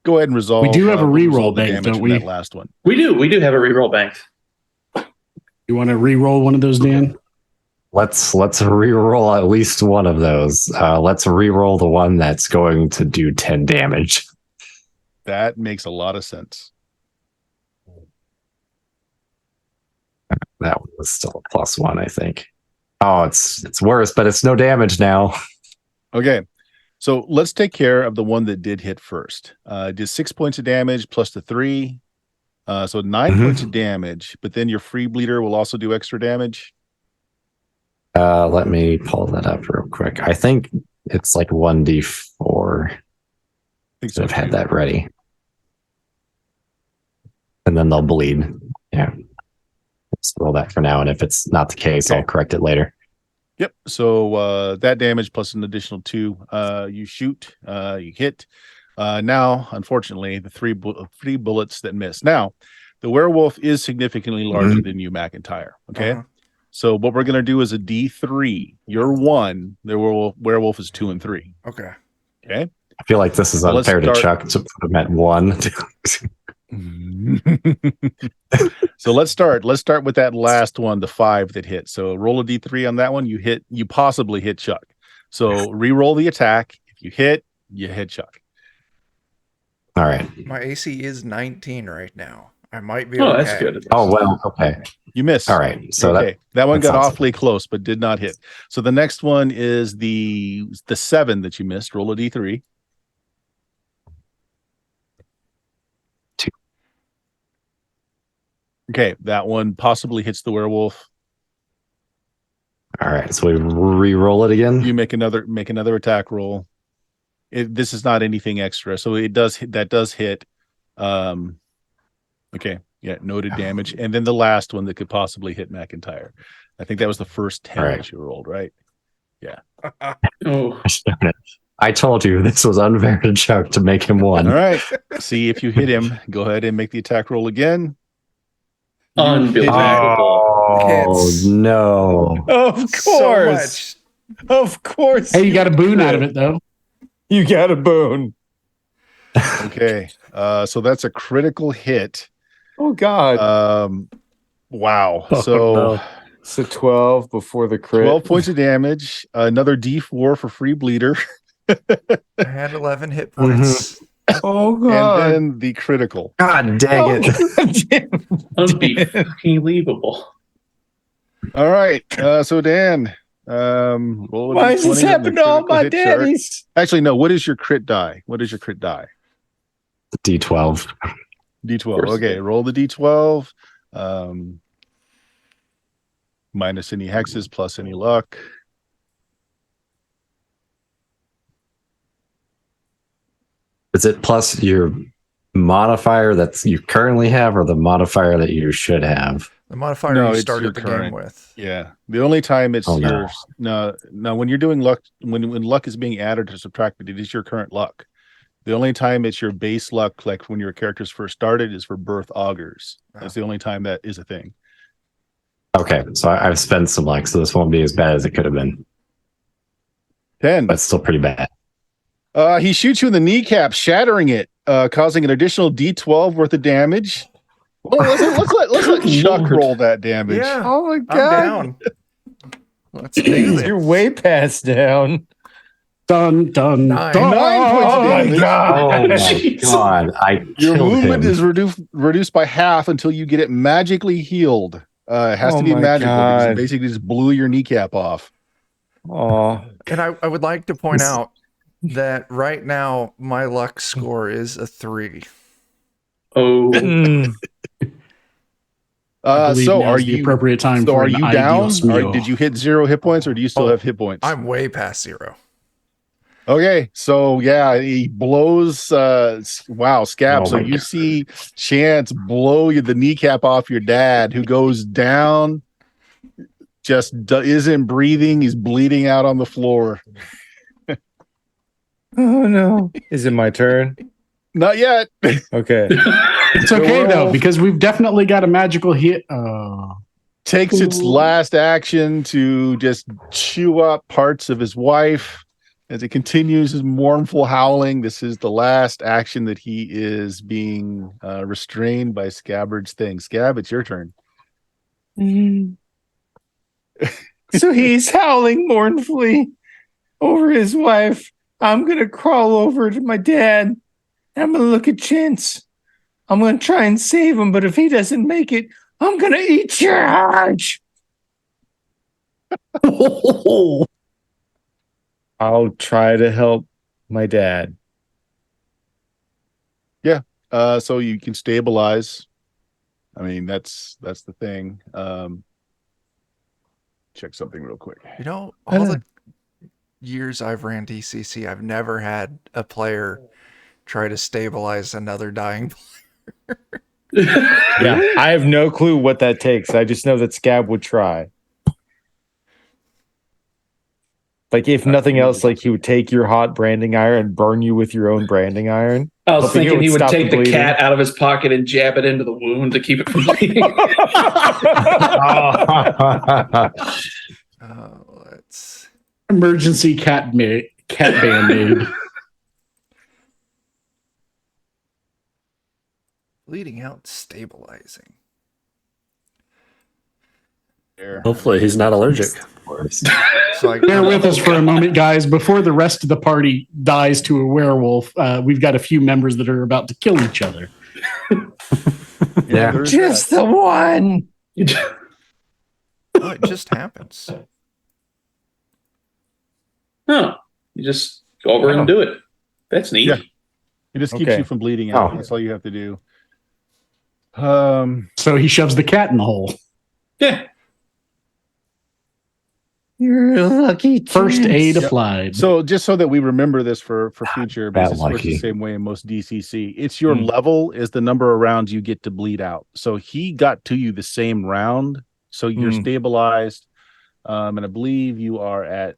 Go ahead and resolve. We do have a we'll reroll resolve the bank, damage don't from we? That last one. We do have a reroll banked. You want to re-roll one of those, Dan? Let's re-roll at least one of those. Let's re-roll the one that's going to do 10 damage. That makes a lot of sense. That one was still a plus 1, I think. Oh, it's worse, but it's no damage now. Okay. So let's take care of the one that did hit first. Did 6 points of damage plus the 3. So 9 points of damage, but then your free bleeder will also do extra damage. Let me pull that up real quick. I think it's like 1d4. I think So so. I've had too. that ready. And then they'll bleed. Yeah. Let's roll that for now. And if it's not the case, Okay. I'll correct it later. Yep. So that damage plus an additional 2. You shoot, you hit. Now, unfortunately, the 3 bullets that miss. Now, the werewolf is significantly larger than you, McIntyre. Okay. Uh-huh. So what we're gonna do is a D3. You're 1. The werewolf is 2 and 3. Okay. Okay. I feel like this is Well, let's unfair to start- Chuck to put him at 1. So let's start with that last one, the 5 that hit. So roll a D3 on that one. You possibly hit Chuck. So re-roll the attack. If you hit Chuck. All right. My AC is 19 right now. I might be Oh, okay. that's good. Oh, well, okay. You missed. All right. So okay. That one that got sounds- awfully close, but did not hit. So the next one is the 7 that you missed. Roll a D3. 2. Okay, that one possibly hits the werewolf. All right. So we re-roll it again. You make another attack roll. This is not anything extra, so that does hit. Okay. Yeah, noted damage. And then the last one that could possibly hit McIntyre. I think that was the first 10 Right. that you rolled, right? Oh, I told you this was unfair to Chuck to make him one. All right. See if you hit him. Go ahead and make the attack roll again. unbelievable. Oh Hits. no! Of So course. much. Of course. Hey, you got a boon out of it, though. You got a boon. Okay. So that's a critical hit. Oh God. Wow. Oh, So no. So 12 before the crit. 12 points of damage, another D4 for free bleeder, I had 11 hit points. Oh and God. then the critical. God dang it! Unbelievable. All right. So Dan, roll a Why is D20 this on the happening to all critical my hit chart. daddies? Actually, no. What is your crit die? What is your crit die? D12. D12. course it Okay. is. Roll the D12. Minus any hexes plus any luck. Is it plus your modifier that you currently have, or the modifier that you should have? The modifier No, you it's started your the current. game with. Yeah. The only time it's Oh, no. your no, when you're doing luck, when luck is being added or subtracted, it is your current luck. The only time it's your base luck, like when your characters first started, is for birth augurs. That's the only time that is a thing. Okay, so I've spent some luck, so this won't be as bad as it could have been, 10. but still pretty bad. He shoots you in the kneecap, shattering it, causing an additional D12 worth of damage. Well, let's let Chuck Lord. roll that damage. Yeah. Oh my I'm God. down. Let's do You're this. way past down. Dun, dun, 9. dun. 9 points of Oh my damage. God. Oh my Jeez. God! I Your killed movement him. is reduced by half until you get it magically healed. It has Oh to be my magical because it God. basically just blew your kneecap off. Oh. And I would like to point out that right now my luck score is a 3. Oh, Mm. I believe So now are is the you appropriate time so for are an you ideal down? meal. Did you hit 0 hit points, or do you still Oh, have hit points? I'm way past 0. Okay, so yeah, he blows. Wow, Scab. Oh So my you God. see Chance blow the kneecap off your dad, who goes down, just isn't breathing. He's bleeding out on the floor. Oh no. Is it my turn? Not yet. Okay. It's okay, though, werewolf because we've definitely got a magical hit. Takes its last action to just chew up parts of his wife as it continues his mournful howling. This is the last action that he is being restrained by Scabbard's thing. Scab, it's your turn. So he's howling mournfully over his wife. I'm going to crawl over to my dad. I'm going to look at Chintz. I'm going to try and save him, but if he doesn't make it, I'm going to eat your heart. I'll try to help my dad. So you can stabilize. I mean, that's the thing. Check something real quick. You know, all the years I've ran DCC, I've never had a player try to stabilize another dying player. Yeah, I have no clue what that takes. I just know that Scab would try. Like, if nothing else, like he would take your hot branding iron and burn you with your own branding iron. I was Hoping it thinking would he would stop take the the bleeding. cat out of his pocket and jab it into the wound to keep it from bleeding. Let's. Emergency cat band-aid. Bleeding out, stabilizing. There. Hopefully he's not allergic. So I Bear with us for a moment, guys. Before the rest of the party dies to a werewolf, we've got a few members that are about to kill each other. Yeah. there's Just the one. Oh, it just happens. No, you just go over and do it. That's neat. Yeah. It just keeps Okay. you from bleeding out. Oh. That's all you have to do. So he shoves the cat in the hole. Yeah. You're a lucky First chance. aid applied. So just so that we remember this for future, because That it works the lucky. same way in most DCC. It's your level is the number of rounds you get to bleed out. So he got to you the same round. So you're stabilized. And I believe you are at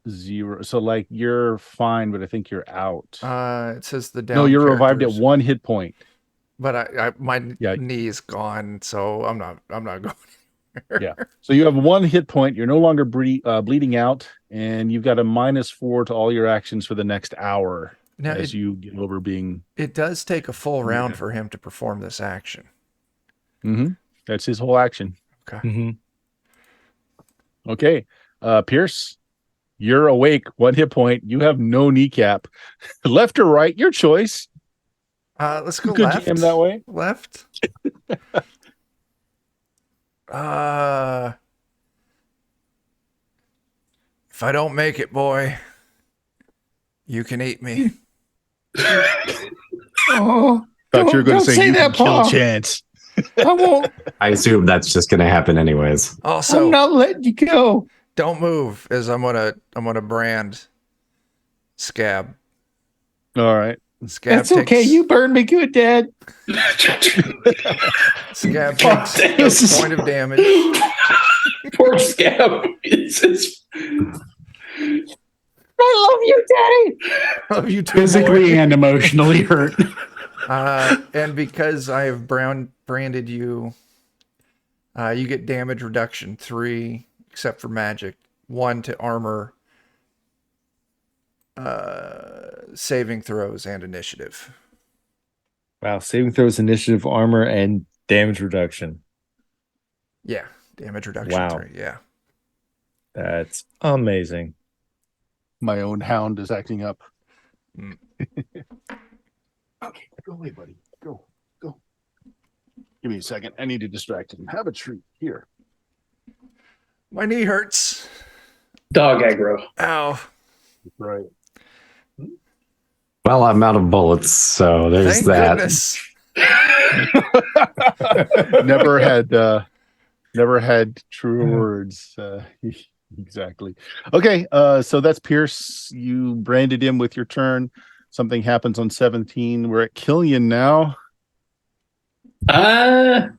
0. So like you're fine, but I think you're out. It says the down. No, you're revived at characters, 1 hit point. but my Yeah. knee's gone, so I'm not going. Yeah. So you have 1 hit point. You're no longer bleeding out, and you've got a -4 to all your actions for the next hour Now as you get over being. it does take a full round for him to perform this action. That's his whole action. Okay. Okay. Pierce, you're awake. 1 hit point. You have no kneecap. Left or right, your choice. Let's go You could left. jam that way. Left. If I don't make it, boy, you can eat me. Oh, Thought you were going don't to say say you that, can kill Pa. Chance. I won't. I assume that's just going to happen anyways. Also, I'm not letting you go. don't move, as I'm gonna brand Scab. All right. Scab That's okay. You burned me good, Dad. Scab Oh, takes a point of damage. Poor Scab. It's I love you, Daddy. Love you too, Physically boy. and emotionally hurt. And because I have branded you, you get damage reduction 3, except for magic, 1 to armor, saving throws, and initiative. Wow, saving throws, initiative, armor, and damage reduction. Yeah, damage reduction Wow. 3. Yeah. That's amazing. My own hound is acting up. Mm. Okay, go away, buddy. Go. Give me a second. I need to distract him. Have a treat. Here. My knee hurts. dog aggro. Ow. Right. Well, I'm out of bullets, so there's Thank that. goodness. Never had truer words. Exactly. Okay, so that's Pierce. You branded him with your turn. Something happens on 17. We're at Killian now. God,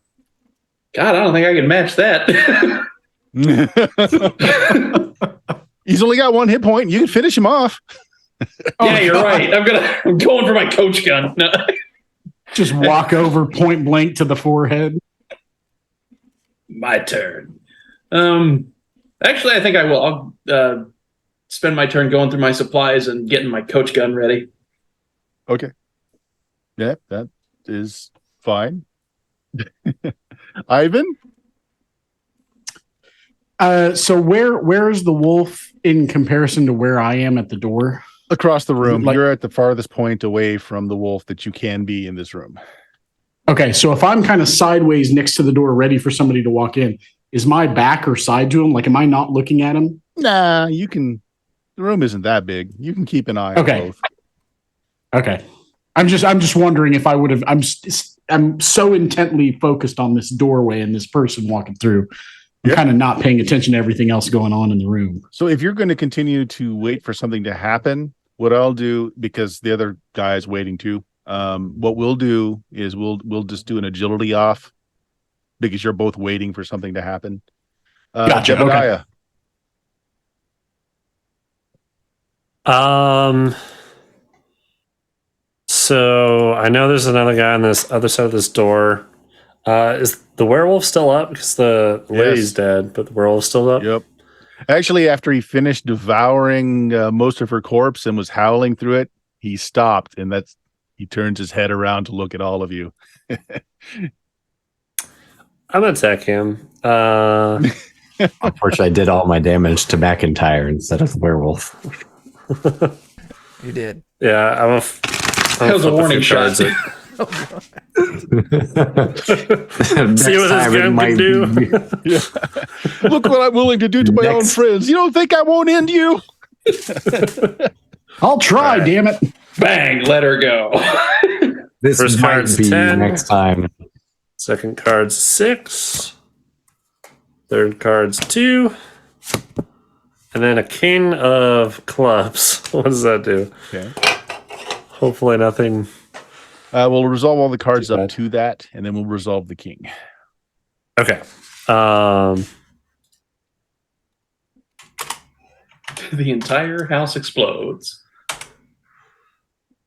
I don't think I can match that. He's only got 1 hit point. You can finish him off. Yeah, you're right. I'm going for my coach gun. No. Just walk over point blank to the forehead. My turn. Actually, I think I will. I'll spend my turn going through my supplies and getting my coach gun ready. Okay. Yeah, that is fine. Ivan? So where is the wolf in comparison to where I am at the door? Across the room. Like- You're at the farthest point away from the wolf that you can be in this room. Okay, so if I'm kind of sideways next to the door, ready for somebody to walk in, is my back or side to him? Like, am I not looking at him? Nah, you can. The room isn't that big. You can keep an eye on Okay. both. Okay, I'm just wondering if I would have. I'm so intently focused on this doorway and this person walking through. I'm Yep. kind of not paying attention to everything else going on in the room. So if you're going to continue to wait for something to happen, what I'll do, because the other guy is waiting too, what we'll do is we'll just do an agility off because you're both waiting for something to happen. Gotcha, okay. Jebediah. So I know there's another guy on this other side of this door. Is the werewolf still up? Because the lady's dead, but the werewolf's still up. Yep. Actually, after he finished devouring most of her corpse and was howling through it, he stopped, and he turns his head around to look at all of you. I'm gonna attack him. Unfortunately, I did all my damage to McIntyre instead of the werewolf. You did. Yeah, That was a warning shot. See what this time it gun might can do. be- Look what I'm willing to do to my own Next. friends. You don't think I won't end you? I'll try, Right. damn it. Bang, let her go. This First might card's be 10. next time. Second card's 6. Third card's 2. And then a king of clubs. What does that do? Okay. Hopefully nothing. We'll resolve all the cards Too up bad. to that, and then we'll resolve the king. Okay. The entire house explodes.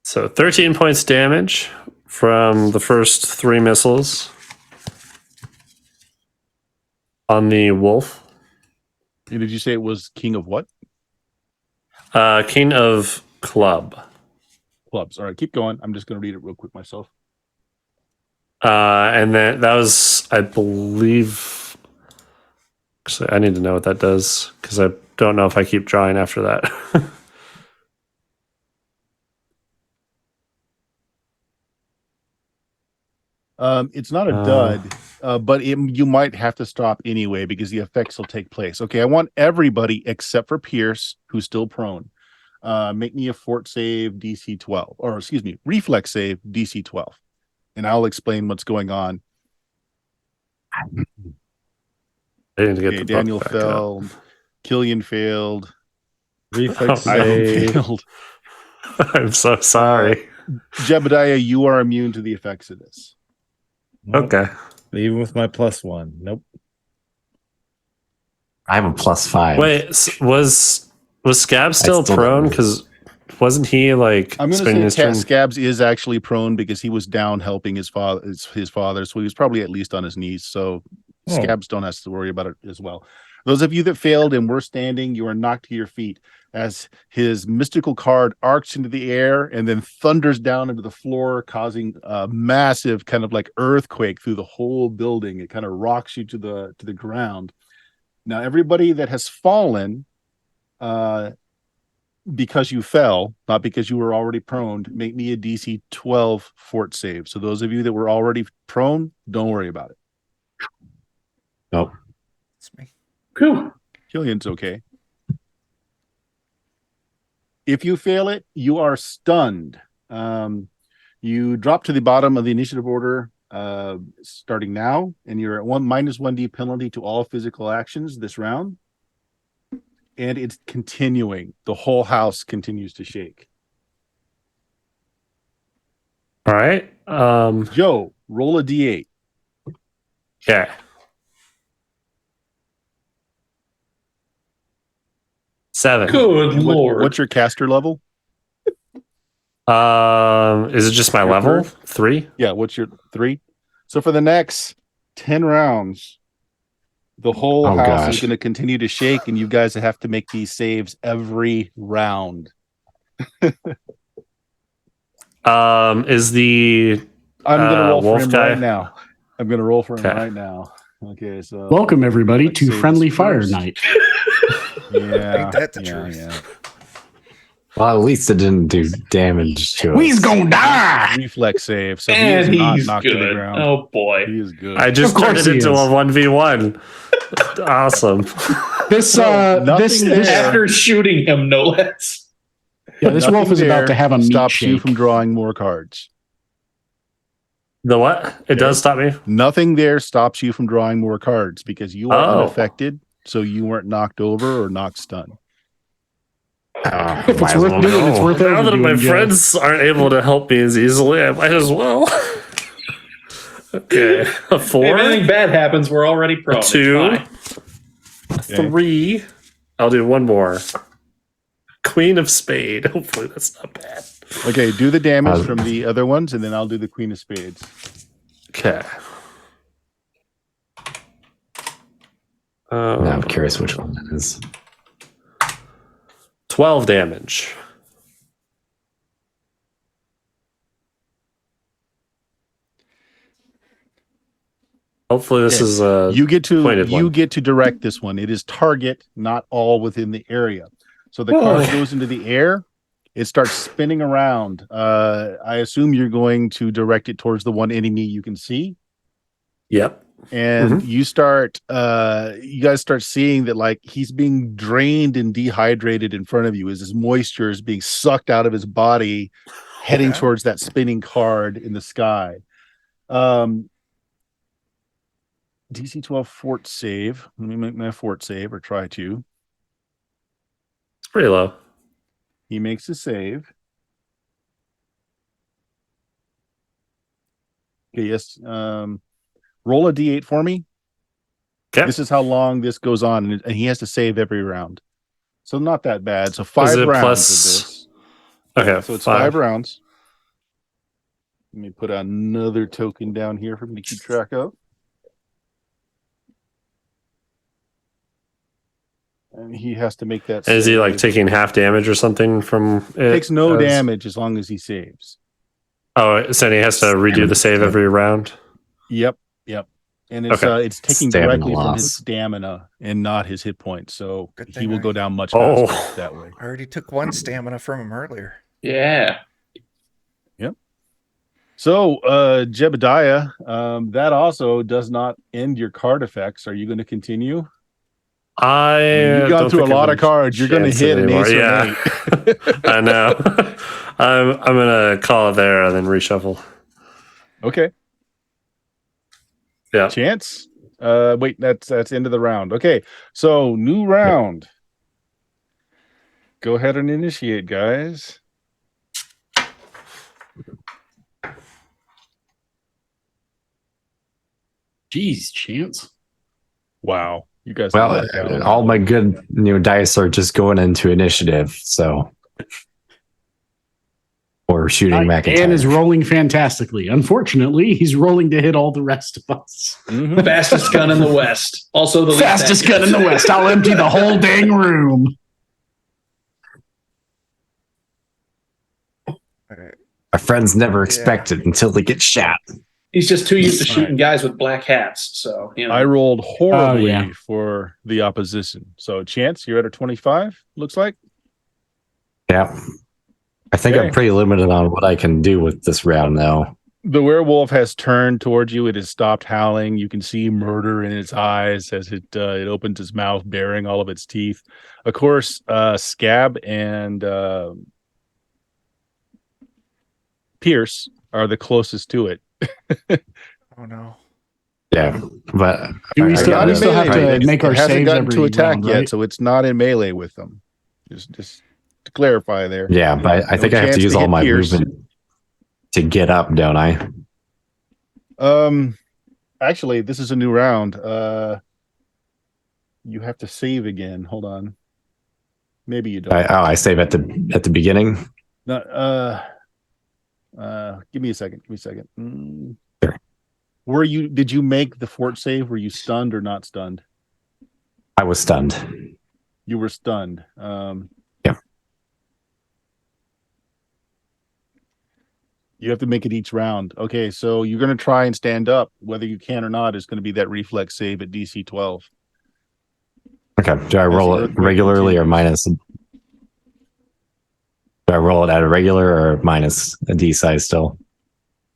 So 13 points damage from the first 3 missiles on the wolf. And did you say it was king of what? King of club. Clubs. All right, keep going. I'm just going to read it real quick myself. And then that was, I believe. Actually, I need to know what that does because I don't know if I keep drawing after that. It's not a dud, but you might have to stop anyway because the effects will take place. Okay, I want everybody except for Pierce, who's still prone. Make me a fort save DC 12, or excuse me, reflex save DC 12, and I'll explain what's going on. I need to get the Daniel book back failed. Killian failed. Reflex Ivan save. failed. I'm so sorry. Jebediah, you are immune to the effects of this. Nope. Okay. Even with my +1. Nope. I have a +5. Wait, was Scab still still prone? don't- Because wasn't he like I'm going spending to his say turn? Scabs is actually prone because he was down helping his father, so he was probably at least on his knees. So Oh. Scabs don't have to worry about it as well. Those of you that failed and were standing, you are knocked to your feet as his mystical card arcs into the air and then thunders down into the floor, causing a massive kind of like earthquake through the whole building. It kind of rocks you to the ground. Now, everybody that has fallen, because you fell, not because you were already prone, make me a DC 12 fort save. So those of you that were already prone, don't worry about it. Nope. It's me. Whew. Killian's okay. If you fail it, you are stunned. You drop to the bottom of the initiative order starting now, and you're at -1d penalty to all physical actions this round. And it's continuing. The whole house continues to shake. All right. Joe, roll a d8. Yeah. Seven. Good And lord. what's your caster level? Is it just my Your level? third? 3? Yeah, what's your 3? So for the next 10 rounds, the whole Oh, house gosh. is going to continue to shake, and you guys have to make these saves every round. Is the I'm going to roll for wolf him guy? right now. I'm going to roll for him Okay. right now. Okay, so Welcome, everybody, let's to save Friendly this Fire first. Night. Yeah, Ain't that the yeah, truth? yeah. Well, at least it didn't do damage to We's us. gonna die. Reflex save, so he And is not he's knocked to the good. ground. Oh boy. He is good. I just Of course turned it he into is. a 1v1. Awesome. This nothing this there. After shooting him, no less. yeah, this Nothing wolf is about there to have a meat stops you shake. from drawing more cards. The what? It does stop me? Nothing there stops you from drawing more cards because you are Oh. unaffected, so you weren't knocked over or knocked stunned. Oh, If it's might as worth well doing, go. it's worth Now that my overdoing, Joe. friends aren't able to help me as easily, I might as well. Okay. A 4? If anything bad happens, we're already prone. It's 2? fine. 3. I'll do one more. Queen of Spade. Hopefully that's not bad. Okay, do the damage from the other ones, and then I'll do the Queen of Spades. Okay. Now I'm curious which one that is. 12 damage. Hopefully this Okay. is a You get to pointed one. direct this one. It is target, not all within the area. So the card goes into the air. It starts spinning around. I assume you're going to direct it towards the one enemy you can see. Yep. And you guys start seeing that like he's being drained and dehydrated in front of you as his moisture is being sucked out of his body, heading Yeah. towards that spinning card in the sky. DC 12 fort save. Let me make my fort save or try to. pretty low. He makes a save. Okay, yes. Roll a d8 for me. Okay. This is how long this goes on, and he has to save every round. So not that bad. So Is 5 it rounds plus- of this. Okay. Yeah, so it's 5 rounds. Let me put another token down here for me to keep track of. And he has to make that. And is he like save. taking half damage or something from it? Takes no damage as long as he saves. Oh, so he has to redo the save every round? Yep. And it's Okay. it's taking Stamina directly from his loss. stamina and not his hit points. So Good he thing will I- go down much Oh. faster that way. I already took 1 stamina from him earlier. Yeah. So Jebediah, that also does not end your card effects. Are you going to continue? You've gone don't through a think I lot have of cards. You're going to chance hit an anymore. ace or Yeah. an 8. I know. I'm gonna call it there and then reshuffle. Okay. Yeah. Chance? Wait, that's end of the round. Okay. So new round. Go ahead and initiate, guys. Jeez, Chance. Wow. You guys Well, have let down. all my good dice are just going into initiative, so or shooting McIntyre. Dan is rolling fantastically. Unfortunately, he's rolling to hit all the rest of us. Mhm. Fastest gun in the West. Also the least Fastest gun accurate. in the West. I'll empty the whole dang room. All right. My friends never expect it until they get shot. He's just too used to All shooting guys with black hats. So, you know. I rolled horribly yeah. for the opposition. So Chance, you're at a 25, looks like. Yeah. I think Okay. I'm pretty limited on what I can do with this round, though. The werewolf has turned towards you. It has stopped howling. You can see murder in its eyes as it opens its mouth, baring all of its teeth. Of course, Scab and Pierce are the closest to it. Oh no. Yeah, but Do we I still, gotta we still have try to make our it hasn't saves gotten every to attack round, yet, right? so it's not in melee with them. Just to clarify there. Yeah, but I No think I have chance to use to all hit my Pierce. movement to get up, don't I? Actually, this is a new round. You have to save again. Hold on. Maybe you don't. I save at the beginning. No, give me a second. Mm. Sure. Did you make the fort save? Were you stunned or not stunned? I was stunned. You were stunned. Yeah. You have to make it each round. Okay, so you're going to try and stand up. Whether you can or not is going to be that reflex save at DC 12. Okay. Do I roll the it earthquake regularly or continues. minus? Do I roll it at a regular or minus a D size still?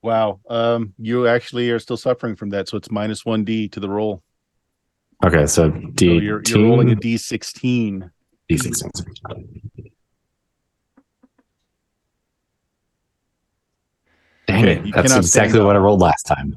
Wow. You actually are still suffering from that, so it's minus 1D to the roll. Okay, so So D. you're rolling a D16. D6. Dang Okay, it. you That's cannot exactly stand what I up. rolled last time.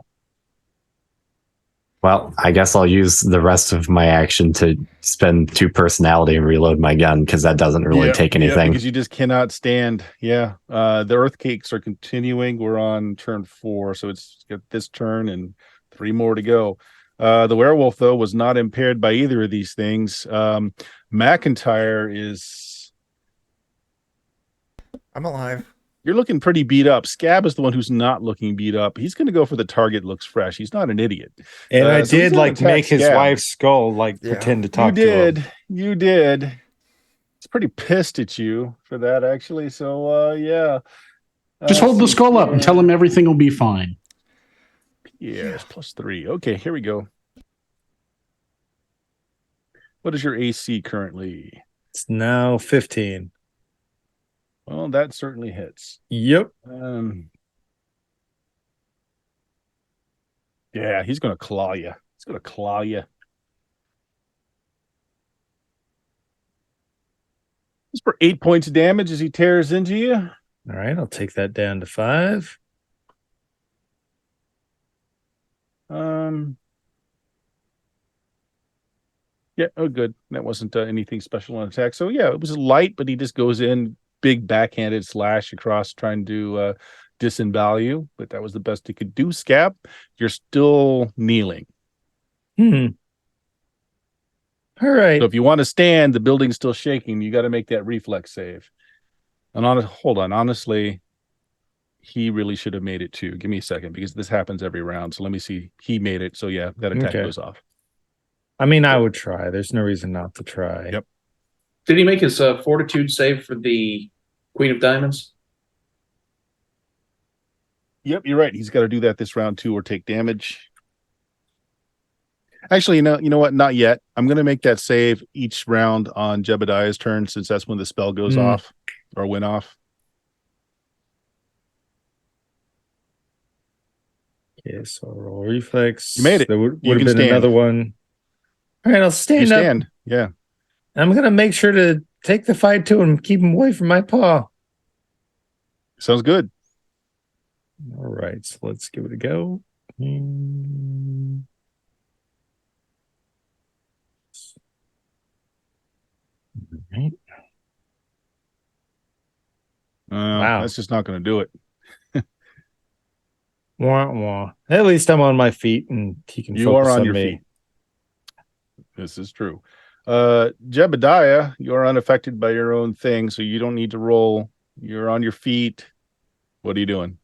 Well, I guess I'll use the rest of my action to spend 2 personality and reload my gun because that doesn't really take anything. Because you just cannot stand. Yeah. The earthquakes are continuing. We're on turn 4, so it's got this turn and 3 more to go. The werewolf, though, was not impaired by either of these things. McIntyre is. I'm alive. You're looking pretty beat up. Scab is the one who's not looking beat up. He's going to go for the target looks fresh. He's not an idiot. And I so he's did gonna like attack make his Scab. wife's skull like Yeah. pretend to You talk to him. did. You did. He's pretty pissed at you for that, actually. So, yeah. Just hold the skull up and tell him everything will be fine. Yes, +3. Okay, here we go. What is your AC currently? It's now 15. Well, that certainly hits. Yep. Yeah, he's going to claw you. He's going to claw you. It's for 8 points of damage as he tears into you. All right, I'll take that down to 5. Yeah, Yeah. Oh, good. That wasn't anything special on attack. So yeah, it was light, but he just goes in big backhanded slash across, trying to disembowel you. But that was the best he could do. Scab, you're still kneeling. All right. So if you want to stand, the building's still shaking. You got to make that reflex save. And hold on, honestly, he really should have made it too. Give me a second because this happens every round. So let me see. He made it. So yeah, that attack goes off. I mean, I would try. There's no reason not to try. Yep. Did he make his fortitude save for the Queen of Diamonds? Yep, you're right. He's got to do that this round too, or take damage. Actually, you know what? Not yet. I'm going to make that save each round on Jebediah's turn, since that's when the spell goes off or went off. Okay, so roll reflex. You made it. There would You have can been stand. another one. All right, I'll You stand up. stand. Yeah. I'm gonna make sure to take the fight to him, keep him away from my paw. Sounds good. All right, so let's give it a go. Right. Wow. That's just not going to do it. Wah, wah. At least I'm on my feet and he can You focus are on on your me. feet. This is true. Jebediah, you're unaffected by your own thing, so you don't need to roll. You're on your feet. What are you doing?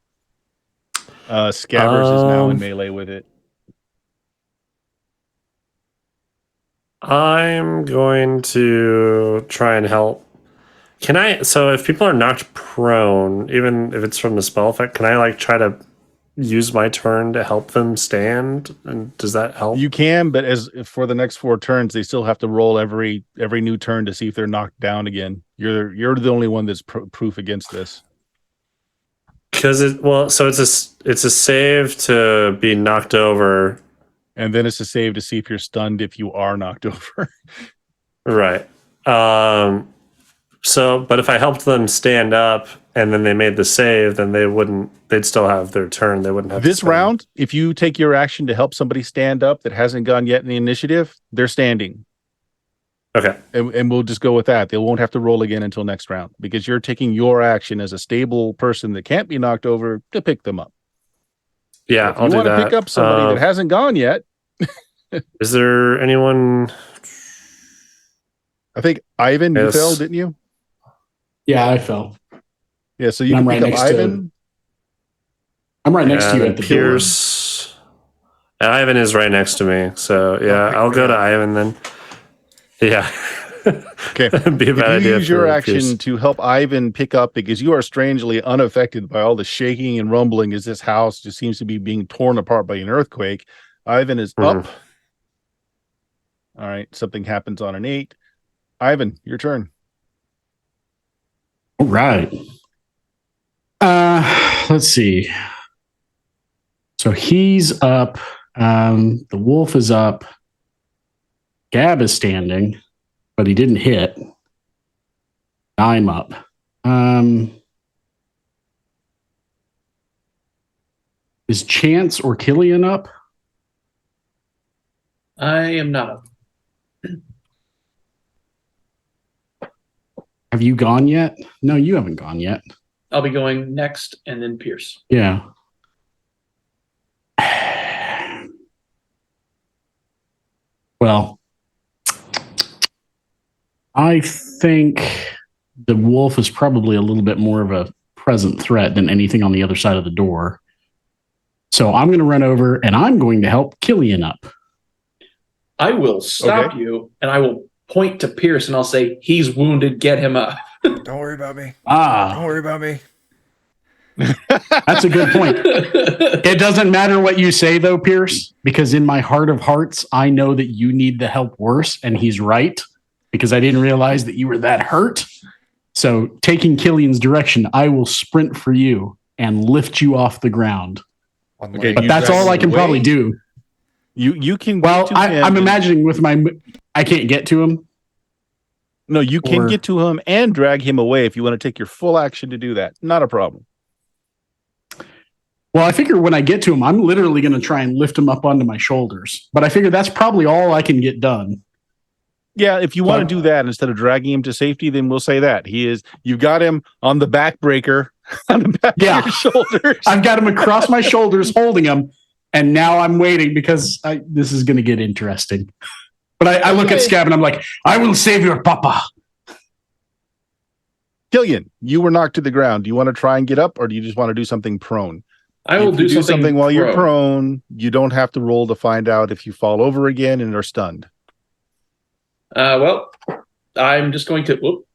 Scabbers is now in melee with it. I'm going to try and help. Can I? So if people are knocked prone, even if it's from the spell effect, can I like try to use my turn to help them stand? And does that help? You can, but as for the next 4 turns, they still have to roll every new turn to see if they're knocked down again. You're the only one that's proof against this. Because so it's a save to be knocked over, and then it's a save to see if you're stunned if you are knocked over. Right. So, but if I helped them stand up and then they made the save, then they'd still have their turn. They wouldn't have this to round. If you take your action to help somebody stand up that hasn't gone yet in the initiative, they're standing. Okay. And we'll just go with that. They won't have to roll again until next round because you're taking your action as a stable person that can't be knocked over to pick them up. Yeah, so if you want to pick up somebody that hasn't gone yet. Is there anyone? I think Ivan, you fell, didn't you? Yeah, I fell. Yeah, so you can pick up Ivan. I'm right next to you at the Pierce. Door. Ivan is right next to me, so yeah, I'll go to Ivan then. Yeah. Okay. Be a bad idea. Use your action to help Ivan pick up because you are strangely unaffected by all the shaking and rumbling as this house just seems to be being torn apart by an earthquake. Ivan is up. All right. Something happens on an 8. Ivan, your turn. All right. Let's see. So he's up. The wolf is up. Gab is standing, but he didn't hit. I'm up. Is Chance or Killian up? I am not up. Have you gone yet? No, you haven't gone yet. I'll be going next and then Pierce. Yeah. Well, I think the wolf is probably a little bit more of a present threat than anything on the other side of the door. So I'm going to run over and I'm going to help Killian up. I will stop you and I will point to Pierce and I'll say, he's wounded, get him up. Don't worry about me. Don't worry about me. That's a good point. It doesn't matter what you say, though, Pierce, because in my heart of hearts, I know that you need the help worse, and he's right, because I didn't realize that you were that hurt. So taking Killian's direction, I will sprint for you and lift you off the ground. Okay, but that's all I can probably do. You can. Well, I'm imagining with my, I can't get to him. No, you can get to him and drag him away if you want to take your full action to do that. Not a problem. Well, I figure when I get to him, I'm literally going to try and lift him up onto my shoulders. But I figure that's probably all I can get done. Yeah, if you want to do that instead of dragging him to safety, then we'll say that. You got him on the backbreaker on the back of your shoulders. I've got him across my shoulders holding him, and now I'm waiting because this is going to get interesting. But I look at Scab and I'm like, I will save your papa. Killian, you were knocked to the ground. Do you want to try and get up, or do you just want to do something prone? I will do something while you're prone. You don't have to roll to find out if you fall over again and are stunned. Well, I'm just going to.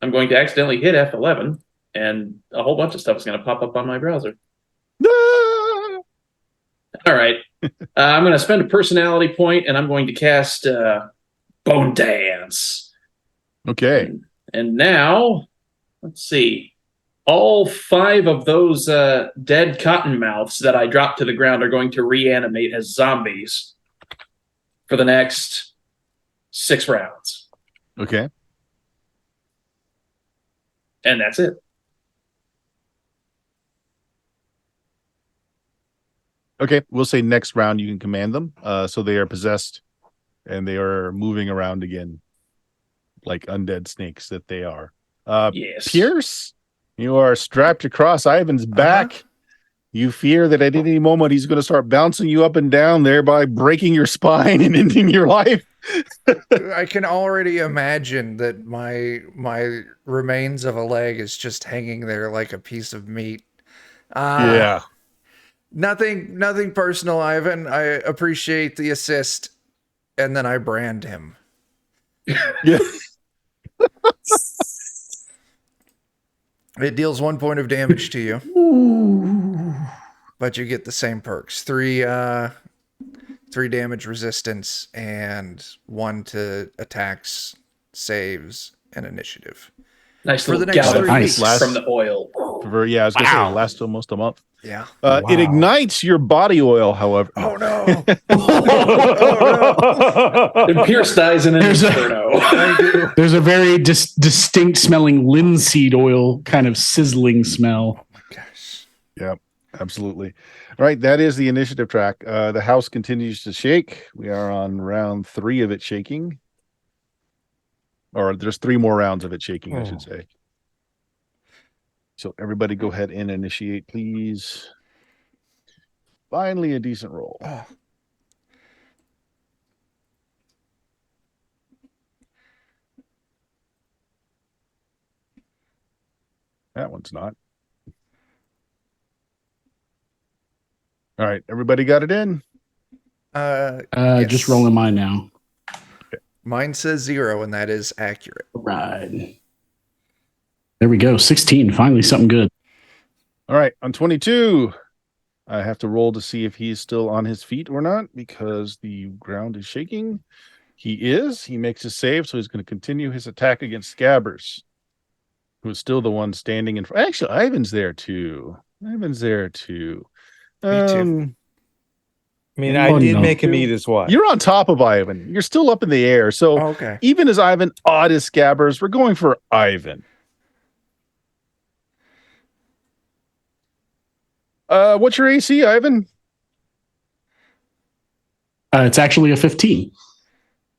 I'm going to accidentally hit F11, and a whole bunch of stuff is going to pop up on my browser. All right. I'm going to spend a personality point, and I'm going to cast Bone Dance. Okay. And now, let's see. All 5 of those dead cottonmouths that I dropped to the ground are going to reanimate as zombies for the next 6 rounds. Okay. And that's it. Okay, we'll say next round you can command them. So they are possessed and they are moving around again like undead snakes that they are. Yes. Pierce, you are strapped across Ivan's back. You fear that at any moment he's going to start bouncing you up and down, thereby breaking your spine and ending your life. I can already imagine that my remains of a leg is just hanging there like a piece of meat. Yeah. Nothing personal, Ivan. I appreciate the assist, and then I brand him. Yeah. It deals 1 point of damage to you, but you get the same perks: 3 damage resistance and 1 to attacks, saves, and initiative. Nice for the little next gallon 3 weeks. from the oil. Yeah, I was going to say last almost a month. Yeah. It ignites your body oil, however. Oh no! And Pierce dies in an inferno. There's a very distinct smelling linseed oil kind of sizzling smell. Oh my gosh. Yep, absolutely. All right, that is the initiative track. The house continues to shake. We are on round 3 of it shaking. Or there's 3 more rounds of it shaking, I should say. So everybody go ahead and initiate, please. Finally, a decent roll. That one's not. All right, everybody got it in? Yes. Just rolling mine now. Mine says 0, and that is accurate. Right. There we go. 16. Finally, something good. All right, on 22, I have to roll to see if he's still on his feet or not because the ground is shaking. He is. He makes a save, so he's going to continue his attack against Scabbers, who is still the one standing in front. Actually, Ivan's there too. Me too. I mean, I did make him eat his wife. You're on top of Ivan. You're still up in the air. So okay. Even as Ivan awed his Scabbers, we're going for Ivan. What's your AC, Ivan? It's actually a 15.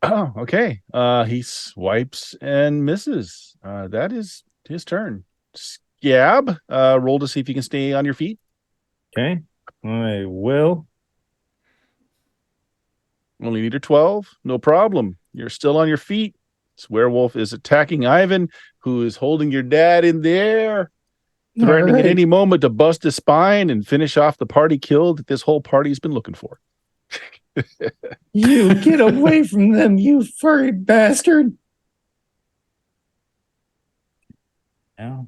Oh, okay. He swipes and misses. That is his turn. Scab, roll to see if you can stay on your feet. Okay, I will. Only need a 12. No problem. You're still on your feet. This werewolf is attacking Ivan, who is holding your dad in the air, threatening at any moment to bust his spine and finish off the party kill that this whole party's been looking for. You get away from them, you furry bastard. Yeah.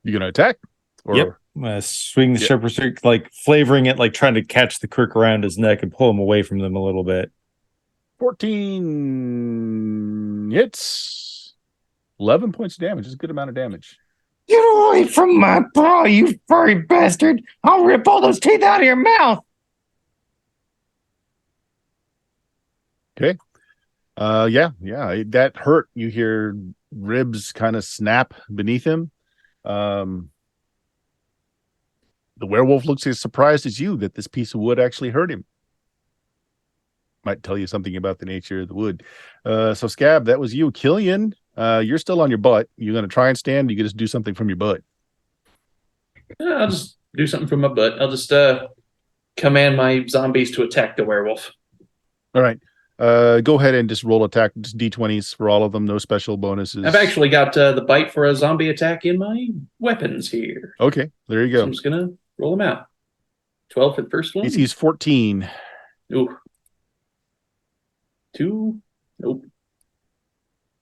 You gonna attack? Or... Yep. I'm gonna swing the shepherd stick, like flavoring it, like trying to catch the crook around his neck and pull him away from them a little bit. 14 hits. 11 points of damage. Is a good amount of damage. Get away from my bra, you furry bastard. I'll rip all those teeth out of your mouth. Okay. Yeah. That hurt. You hear ribs kind of snap beneath him. The werewolf looks as surprised as you that this piece of wood actually hurt him. might tell you something about the nature of the wood. So Scab, that was you. Killian, you're still on your butt. You're going to try and stand. You can just do something from your butt. I'll just do something from my butt. I'll just command my zombies to attack the werewolf. All right. Go ahead and just roll attack. Just D20s for all of them. No special bonuses. I've actually got the bite for a zombie attack in my weapons here. Okay, there you So go. I'm just going to roll them out. 12 for the first one. DC's 14. Ooh. 2. Nope.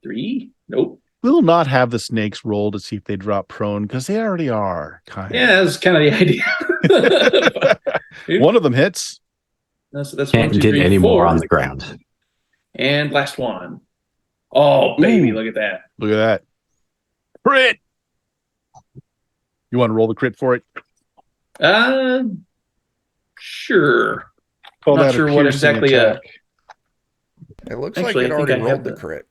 3. Nope. We'll not have the snakes roll to see if they drop prone because they already are. Kind Yeah, that's kind of the idea. One of them hits. That's 1, Can't 2, get 3, any 4. more on the ground. And last one. Oh, baby, Ooh. look at that. Look at that. Crit. You want to roll the crit for it? Sure. Call Not that a sure what piercing exactly. attack. It looks Actually, like I it think already I have rolled the the- crit.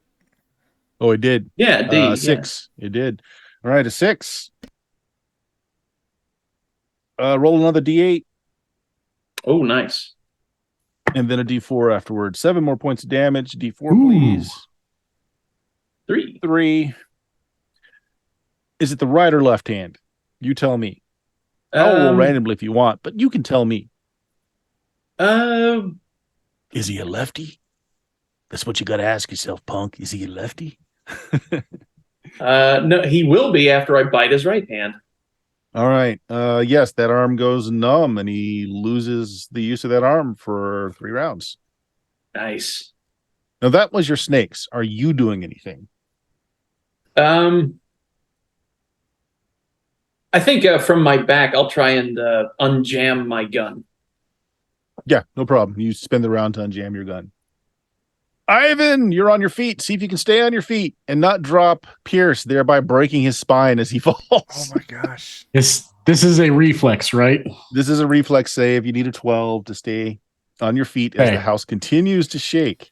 Oh, it did. Yeah, D. 6. It did. All right, a 6. Roll another D8 Yeah. Oh, nice. and then a D4 afterwards. 7 more points of damage. D4, Ooh. please. 3. 3. Is it the right or left hand? You tell me. I'll roll randomly if you want, but you can tell me. Is he a lefty? That's what you got to ask yourself, punk. Is he a lefty? No, he will be after I bite his right hand. All right. Yes, that arm goes numb and he loses the use of that arm for 3 rounds. Nice. Now that was your snakes. Are you doing anything? I think from my back, I'll try and unjam my gun. Yeah, no problem. You spend the round to unjam your gun. Ivan, you're on your feet. See if you can stay on your feet and not drop Pierce, thereby breaking his spine as he falls. Oh my gosh. This is a reflex, right? This is a reflex save. You need a 12 to stay on your feet as Okay. the house continues to shake.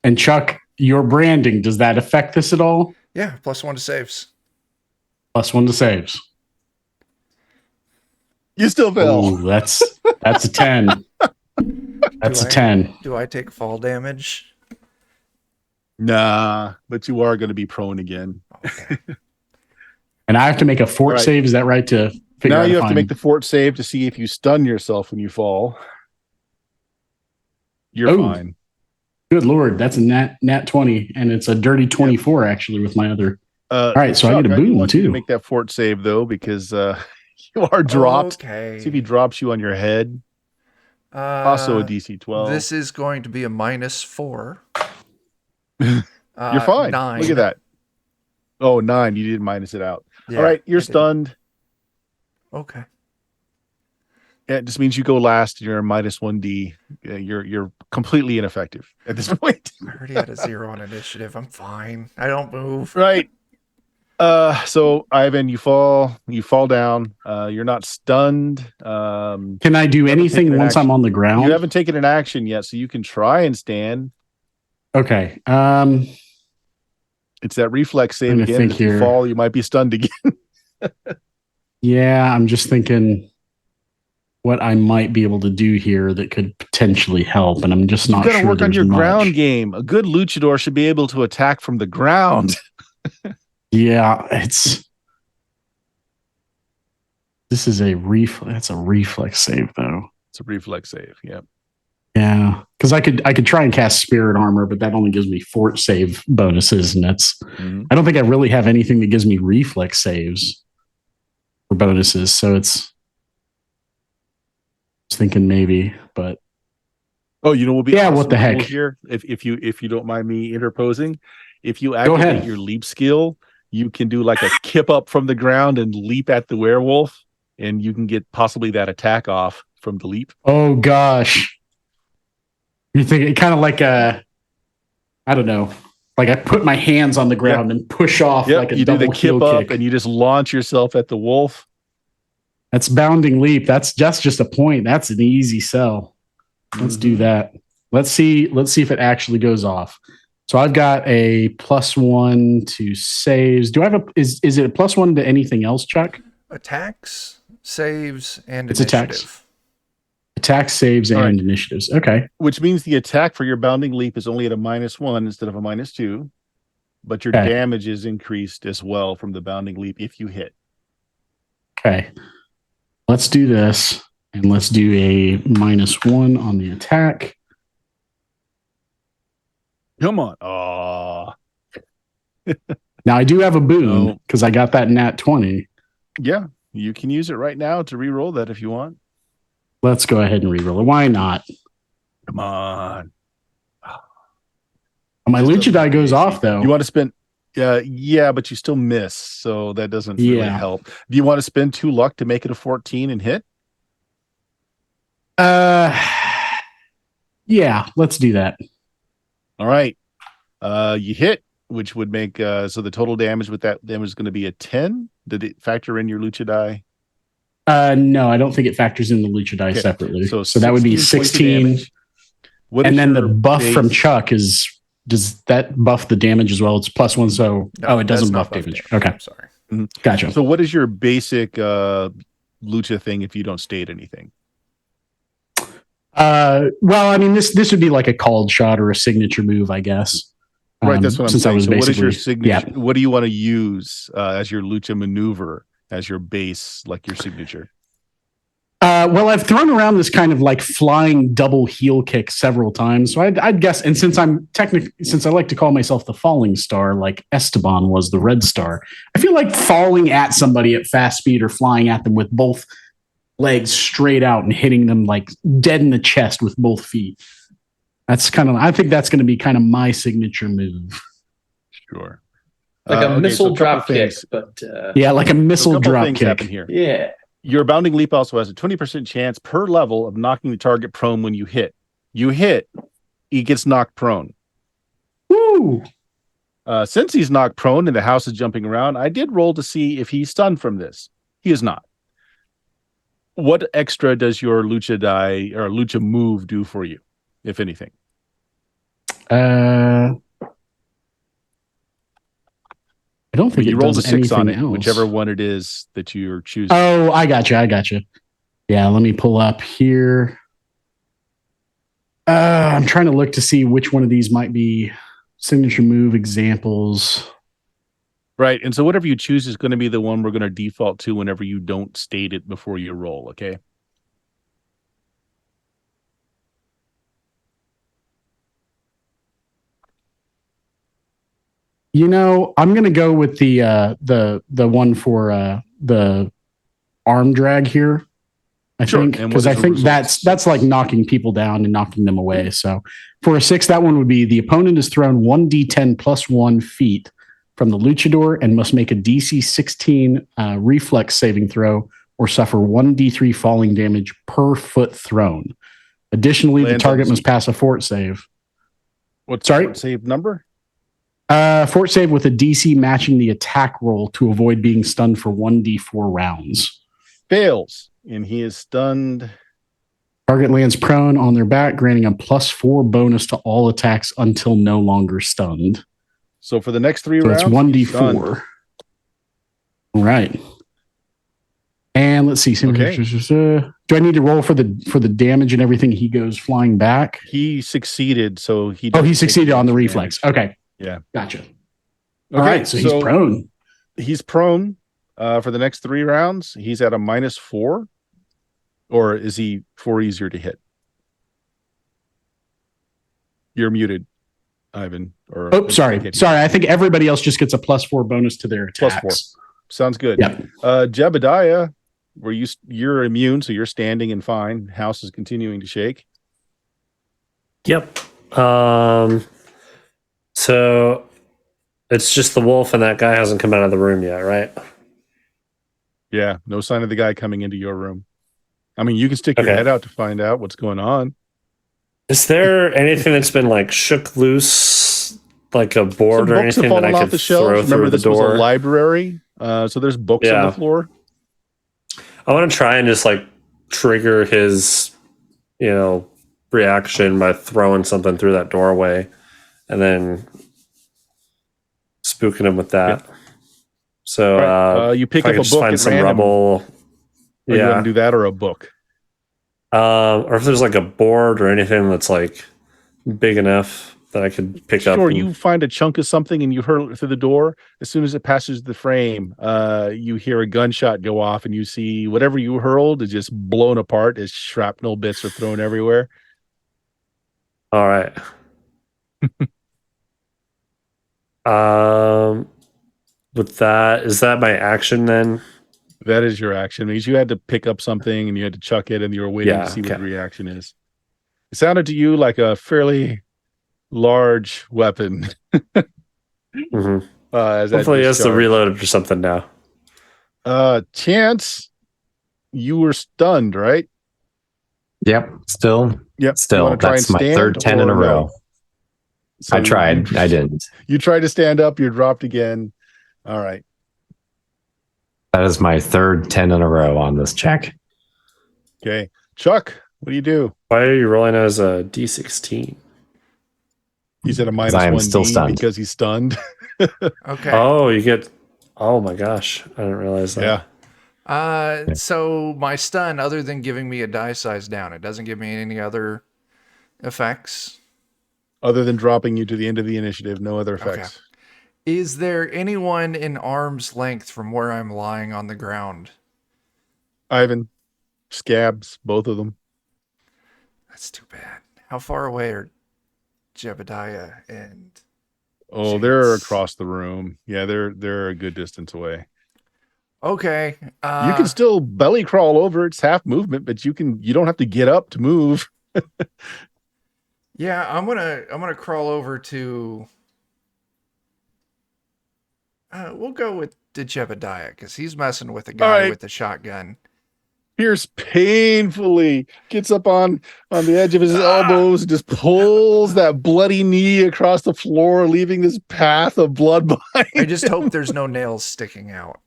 And Chuck, your branding, does that affect this at all? Yeah, +1 to saves. +1 to saves. You still fell. Ooh, that's a 10. That's a 10. Do I take fall damage? Nah, but you are going to be prone again. Okay. And I have to make a fort All right. save. Is that right? To figure Now out you if have to I'm- make the fort save to see if you stun yourself when you fall. You're Oh. fine. Good Lord, that's a nat 20, and it's a dirty 24 actually with my other. All right, so I Chuck, get a do boon want you to too. make that fort save though, because you are dropped. Okay. See if he drops you on your head. Also a DC 12. This is going to be a -4. You're fine. 9. Look at that. Oh, 9. You did minus it out. Yeah, All right, you're I did. stunned. Okay. Yeah, it just means you go last. You're a -1D. You're completely ineffective at this point. I already had a 0 on initiative. I'm fine. I don't move. Right. So Ivan, you fall down. You're not stunned. Can I do haven't anything taken once action. I'm on the ground? You haven't taken an action yet, so you can try and stand. Okay. It's that reflex save Trying to again. think If you here. fall, you might be stunned again. Yeah, I'm just thinking what I might be able to do here that could potentially help, and I'm just You've not got to sure work on there's your much. ground game. A good luchador should be able to attack from the ground. Yeah, this is that's a reflex save though. It's a reflex save. Yeah. Yeah, because I could try and cast spirit armor, but that only gives me fort save bonuses, and that's I don't think I really have anything that gives me reflex saves for bonuses. So I was thinking maybe, but Oh, you know, we'll be Yeah, what the heck. here. If you don't mind me interposing, if you Go activate ahead. your leap skill, you can do like a kip up from the ground and leap at the werewolf, and you can get possibly that attack off from the leap. oh gosh, you think it kind of like I don't know, like I put my hands on the ground and push off Yep, like a you do double the kip heel up kick. and you just launch yourself at the wolf. That's bounding leap. That's just a point. That's an easy sell. Let's do that. Let's see if it actually goes off. So I've got a +1 to saves. Do I have is it a +1 to anything else, Chuck? Attacks, saves, and It's initiative. attacks. Attack, saves, All and right. initiatives. Okay. Which means the attack for your bounding leap is only at a -1 instead of a -2, but your Okay. damage is increased as well from the bounding leap if you hit. Okay. Let's do this. And let's do a -1 on the attack. Come on. Oh, Now I do have a boon No. because I got that nat 20. yeah. You can use it right now to re-roll that if you want. Let's go ahead and reroll it. Why not? Come on. My Just Lucha doesn't die goes AC. off though. You want to spend yeah, but you still miss, so that doesn't really Yeah. help. Do you want to spend 2 luck to make it a 14 and hit? Yeah, let's do that. All right. You hit, which would make so the total damage with that damage is going to be a 10. Did it factor in your Lucha die? No, I don't think it factors in the Lucha die Okay, separately. So So that would be 16 points of 16. damage. What And is then the your buff from base- Chuck does that buff the damage as well? It's +1, so No, it doesn't that's buff not damage. I'm Okay, sorry. gotcha. So what is your basic Lucha thing if you don't state anything? Well, I mean, this would be like a called shot or a signature move, I guess. Right, that's what I'm since I saying. was So what is your basically- signature? What do you want to use as your Lucha maneuver, as your base, like your signature? Well, I've thrown around this kind of like flying double heel kick several times. So I'd guess, and since since I like to call myself the falling star, like Esteban was the red star, I feel like falling at somebody at fast speed or flying at them with both legs straight out and hitting them like dead in the chest with both feet. That's I think that's going to be kind of my signature move. Sure. Like a Okay, missile so a couple drop kick, things. but Yeah, like a missile So a couple drop things kick. happen here. yeah. Your bounding leap also has a 20% chance per level of knocking the target prone when you hit. You hit, he gets knocked prone. Woo! Since he's knocked prone and the house is jumping around, I did roll to see if he's stunned from this. He is not. What extra does your Lucha die or Lucha move do for you, if anything? I don't think You it rolled a does 6 on anything it, else. whichever one it is that you're choosing. Oh, I got you. Yeah, let me pull up here. I'm trying to look to see which one of these might be signature move examples. Right. And so whatever you choose is going to be the one we're going to default to whenever you don't state it before you roll. Okay. You know, I'm gonna go with the one for the arm drag here. I Sure. think And what because is I the think results? that's like knocking people down and knocking them away. So for a 6, that one would be the opponent is thrown 1d10 plus 1 feet from the luchador and must make a DC 16 reflex saving throw or suffer 1d3 falling damage per foot thrown. Additionally, Lands the on target the must pass a fort save. What's Sorry? the save number? Fort save with a DC matching the attack roll to avoid being stunned for 1d4 rounds. Fails. And he is stunned. Target lands prone on their back, granting a +4 bonus to all attacks until no longer stunned. So for the next 3 So rounds, it's he's stunned. 1d4. All right. And let's see. Okay. Do I need to roll for the damage and everything? He goes flying back. He succeeded, so he. He doesn't take succeeded on the extra reflex. damage. Okay. Yeah. Gotcha. Okay, All right. So he's prone. He's prone for the next 3 rounds. He's at a -4, or is he 4 easier to hit? You're muted, Ivan. Or Oh, sorry. I think everybody else just gets a +4 bonus to their attacks. +4. Sounds good. Yep. Jebediah, where you're immune, so you're standing and fine. House is continuing to shake. Yep. So it's just the wolf and that guy hasn't come out of the room yet, right? Yeah, no sign of the guy coming into your room. I mean, you can stick your Okay. head out to find out what's going on. Is there anything that's been like shook loose, like a board Some or books have anything that I fallen off could the shelves. throw Remember, through the this was a door? library, so there's books on Yeah. the floor. I want to try and just like trigger his, reaction by throwing something through that doorway, and then spooking him with that. So Right. You pick if I up could a just book find at some random. rubble. Or you want Yeah. to do that or a book? Or if there's like a board or anything that's like big enough that I could pick up. Sure, and- you find a chunk of something and you hurl it through the door. As soon as it passes the frame, you hear a gunshot go off and you see whatever you hurled is just blown apart as shrapnel bits are thrown everywhere. All right. With that, is that my action then? That is your action. It means you had to pick up something and you had to chuck it and you were waiting to see what the reaction is. It sounded to you like a fairly large weapon. Mm-hmm. As that Hopefully, he has to discharged. reload it or something now. Chance, you were stunned, right? Yep. Still. Yep. You Still. wanna try That's and my stand third 10 in a or no? row. So I tried. I didn't. You tried to stand up. You're dropped again. All right. That is my third 10 in a row on this check. Okay. Chuck, what do you do? Why are you rolling as a D16? He's at a minus I am 1D still stunned. because he's stunned. Okay. Oh, you get. Oh my gosh, I didn't realize that. Yeah. So my stun, other than giving me a die size down, it doesn't give me any other effects. Other than dropping you to the end of the initiative, no other effects. Is there anyone in arm's length from where I'm lying on the ground? Ivan, scabs, both of them. That's too bad. How far away are Jebediah and... Oh, they're Chance? across the room. Yeah, they're a good distance away. Okay. You can still belly crawl over. It's half movement, but you don't have to get up to move. Yeah, I'm gonna crawl over to. We'll go with the Jebediah because he's messing with a guy right. with a shotgun. Pierce painfully gets up on the edge of his elbows, just pulls that bloody knee across the floor, leaving this path of blood behind. I just hope there's no nails sticking out.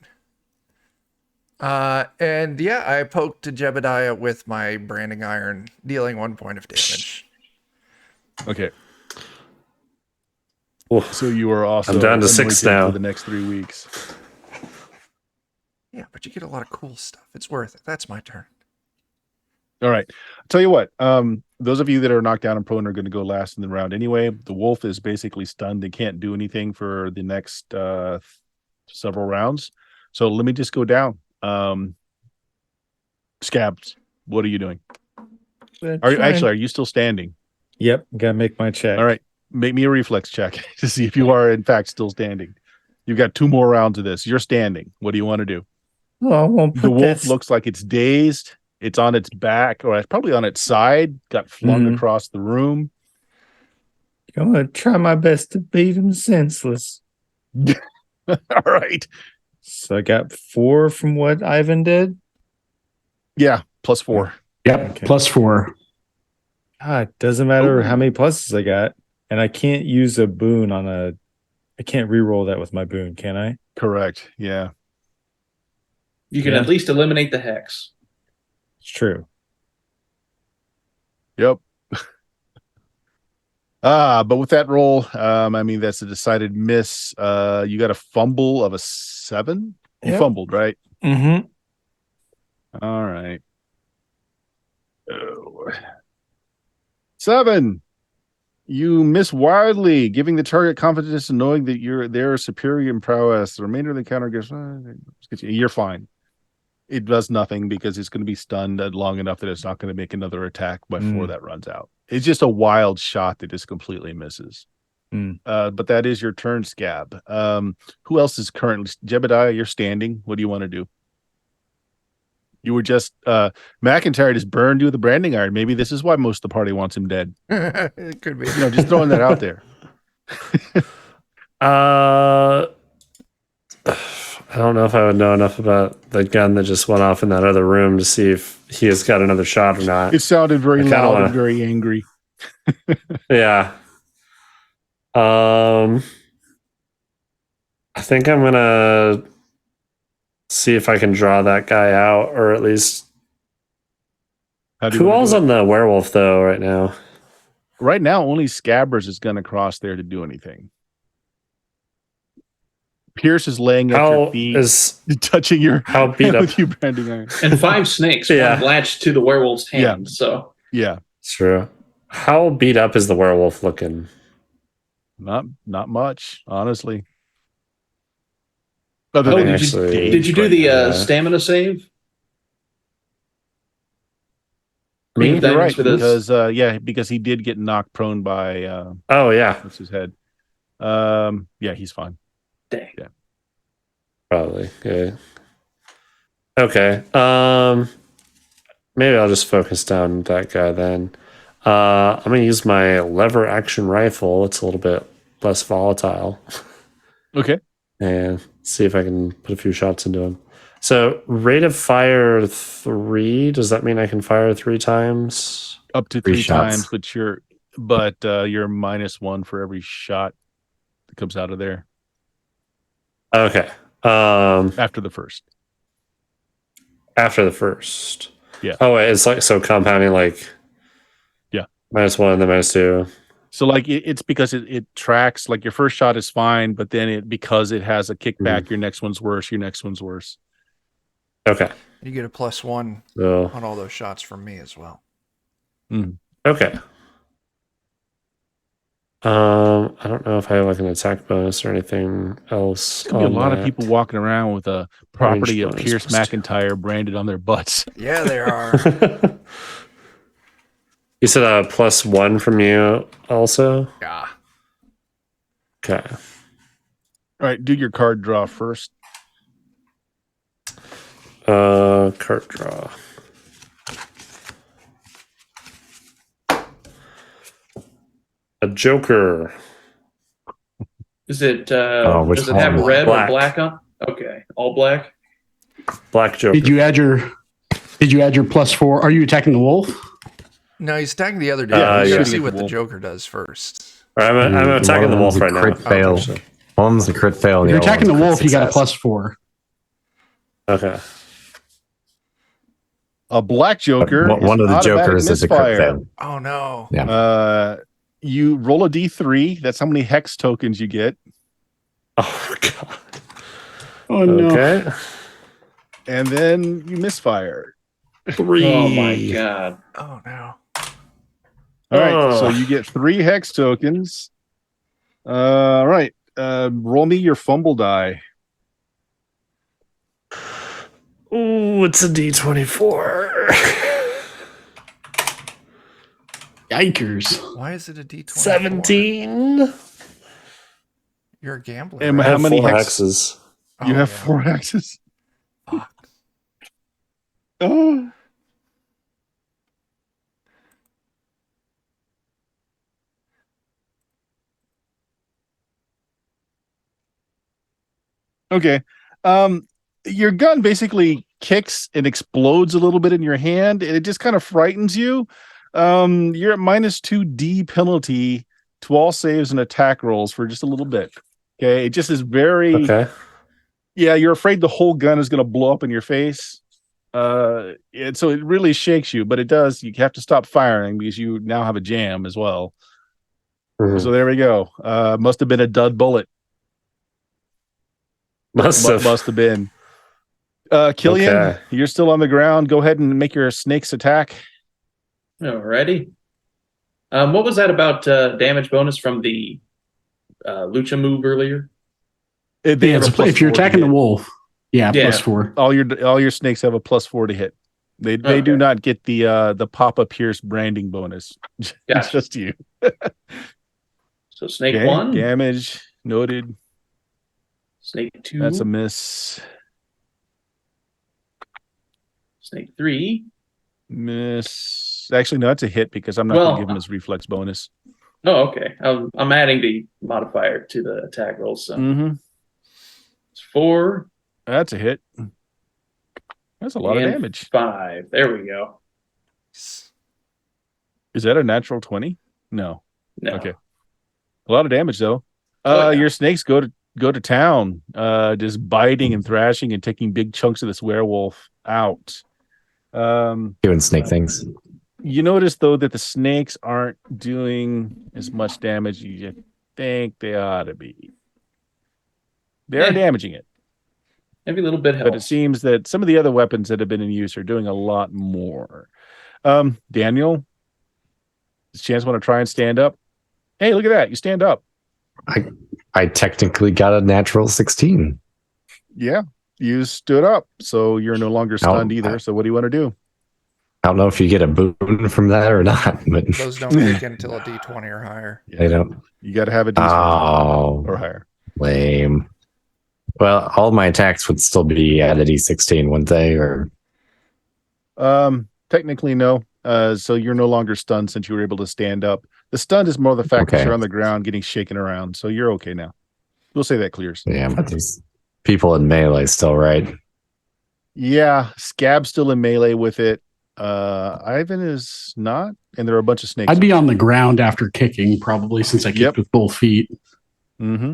And yeah, I poked to Jebediah with my branding iron, dealing 1 point of damage. Okay. Oof. So you are also I'm down to 6 anointed now. for the next 3 weeks. Yeah, but you get a lot of cool stuff. It's worth it. That's my turn. All right. I'll tell you what. Those of you that are knocked down and prone are going to go last in the round anyway. The wolf is basically stunned. They can't do anything for the next several rounds. So let me just go down. Scabs, what are you doing? Are you still standing? Yep, gotta make my check. All right. Make me a reflex check to see if you are in fact still standing. You've got 2 more rounds of this. You're standing. What do you want to do? Well, I won't put The wolf that- looks like it's dazed. It's on its back, or it's probably on its side, got flung across the room. I'm gonna try my best to beat him senseless. All right. So I got 4 from what Ivan did. Yeah, +4. Yep. Okay. +4. It doesn't matter Ooh. how many pluses I got. And I can't use a boon I can't re-roll that with my boon, can I? Correct. Yeah. You can Yeah. at least eliminate the hex. It's true. Yep. But with that roll, I mean, that's a decided miss. You got a fumble of a 7. You Yep. fumbled, right? Mm-hmm. All right. Oh. 7. You miss wildly, giving the target confidence and knowing that they're superior in prowess. The remainder of the counter gets you're fine. It does nothing because it's going to be stunned long enough that it's not going to make another attack before that runs out. It's just a wild shot that just completely misses. But that is your turn, Scab. Who else is currently? Jebediah, you're standing. What do you want to do? You were just McIntyre just burned you with a branding iron. Maybe this is why most of the party wants him dead. It could be. Just throwing that out there. I don't know if I would know enough about the gun that just went off in that other room to see if he has got another shot or not. It sounded very I kinda loud wanna- and very angry. Yeah. I think I'm gonna see if I can draw that guy out, or at least How do you who wanna all's do it? on the werewolf though right now. Right now, only Scabbers is going to cross there to do anything. Pierce is laying at your feet, touching your how beat hand up with you branding iron. And 5 snakes Yeah. latched to the werewolf's hand. So Yeah, True. How beat up is the werewolf looking? not much, honestly. Other Oh, than did he's you dazed do right the now. stamina save? Me? You're You're right, for this? because he did get knocked prone by Oh yeah, what's his head. Yeah, he's fine. Dang. Yeah. probably. Yeah. Okay. Maybe I'll just focus down that guy then. I'm gonna use my lever action rifle. It's a little bit less volatile, Okay. and see if I can put a few shots into him. So rate of fire 3. Does that mean I can fire 3 times? Up to 3 3 shots. times, but you're -1 for every shot that comes out of there Okay. after the first. After the first. Yeah. Oh, wait, it's like so compounding, like. Yeah. -1, then -2. So like it's because it tracks, like your first shot is fine, but then because it has a kickback, your next one's worse, your next one's worse. Okay. You get a +1 So on all those shots from me as well. okay. I don't know if I have like an attack bonus or anything else. There's gonna be a lot of that. people walking around with a property of bonus Pierce +2. McIntyre branded on their butts. Yeah, there are. You said a +1 from you also? Yeah. Okay. All right, do your card draw first. Card draw. A Joker. Is it? which Does it have one? red Black. or black on? Okay, all black. Black Joker. Did you add your +4? Are you attacking the wolf? No, he's attacking the other dude. Yeah, We he's gotta shooting see at what the the wolf. Joker does first. All right, I'm attacking the One wolf one's a right now. crit fail. Okay. One's a crit fail. If And you're the other attacking the one's a wolf, crit you got a success. +4. Okay. A black Joker. One is of the automatic Jokers is a crit misfire. fail. Oh no. Yeah. You roll a D3. That's how many hex tokens you get. Oh god. Oh no! Okay. And then you misfire. 3. Oh my god. Oh no. All right, so Oh. you get 3 hex tokens. All right, roll me your fumble die. Ooh, it's a D24. Yikers! Why is it a D20? 17. You're a gambler. And right? I how have many 4 hex- hexes. You Oh, have yeah. 4 hexes. Fuck. Oh. Okay. Your gun basically kicks and explodes a little bit in your hand, and it just kind of frightens you. You're at -2D penalty to all saves and attack rolls for just a little bit. Okay. It just is very Okay. yeah, you're afraid the whole gun is gonna blow up in your face. And so it really shakes you, but it does, you have to stop firing because you now have a jam as well. Mhm. So there we go. Must have been a dud bullet. Must have. been. Killian, Okay. you're still on the ground. Go ahead and make your snake's attack. Alrighty. What was that about damage bonus from the Lucha move earlier? They have a +4 if you're to attacking the hit. wolf, yeah, Yeah. +4. all your snakes have a +4 to hit. They Okay. do not get the Papa Pierce branding bonus. It's Gotcha. just you. So snake Okay, 1, damage noted. snake 2, That's a miss. snake 3. Miss. Actually, no, that's a hit because I'm not Well, going to give him his reflex bonus. Oh, okay. I'm adding the modifier to the attack roll, so Mm-hmm. it's 4 That's a hit. That's a lot of and damage. 5. There we go. Is that a natural 20? No. No. Okay. A lot of damage though. Oh, yeah. Your snakes go to town, just biting and thrashing and taking big chunks of this werewolf out. Doing snake things. You notice though that the snakes aren't doing as much damage as you think they ought to be. They are damaging it. Every little bit But helps. it seems that some of the other weapons that have been in use are doing a lot more. Daniel, does Chance want to try and stand up? Hey, look at that. You stand up. I technically got a natural 16. Yeah, you stood up. So you're no longer stunned either. So what do you want to do? I don't know if you get a boon from that or not, but Those don't kick in until a D20 or higher. they don't. You got to have a D20 Oh, or higher. lame. Well, all my attacks would still be at a D16, wouldn't they? Or Technically, no. So you're no longer stunned since you were able to stand up. The stun is more the fact that Okay. you're on the ground getting shaken around. So you're okay now. We'll say that clears. yeah, but there's people in melee still, right? Yeah, Scab's still in melee with it. Ivan is not, and there are a bunch of snakes. I'd be on the ground after kicking, probably, since I kicked Yep. with both feet. Mm-hmm.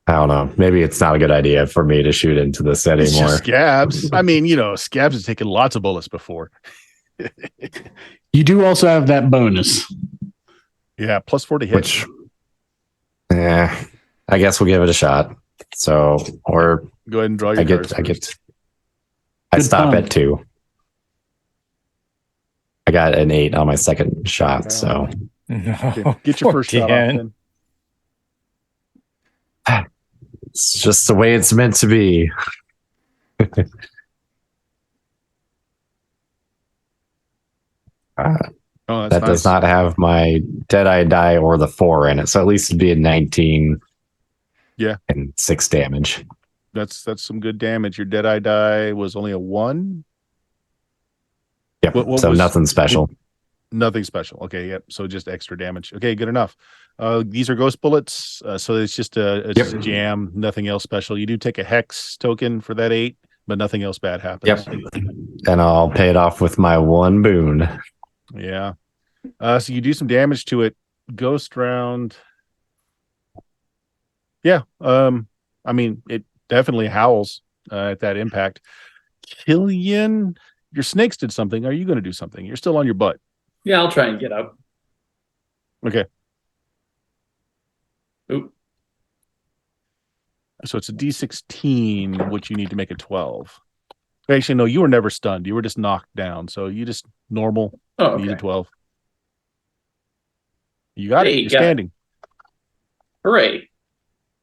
I don't know. Maybe it's not a good idea for me to shoot into this It's anymore. just Scabs. I mean, Scabs has taken lots of bullets before. You do also have that bonus. Yeah, +4 to hit. Which, yeah, I guess we'll give it a shot. So, or Go ahead and draw your I cards. I Good stop fun. at 2. I got an 8 on my second shot. So Okay, get your first shot off then. it's just the way it's meant to be. Oh, that's That nice. does not have my Deadeye die or the 4 in it. So at least it'd be a 19. Yeah. And 6 damage. That's some good damage. Your Deadeye die was only a 1. Yep. What So was- nothing special. Nothing special. Okay, yep. So just extra damage. Okay, good enough. These are ghost bullets, so it's just a jam. Nothing else special. You do take a hex token for that 8, but nothing else bad happens. Yep. And I'll pay it off with my 1 boon. Yeah. So you do some damage to it. Ghost round. Yeah. I mean, it definitely howls at that impact. Killian, your snakes did something. Are you going to do something? You're still on your butt. Yeah, I'll try and get up. Okay. Oop. So it's a D16, which you need to make a 12. Actually, no, you were never stunned. You were just knocked down. So you just normal. Oh, You need a okay. 12. You got Hey, it. You're got it. standing. Hooray.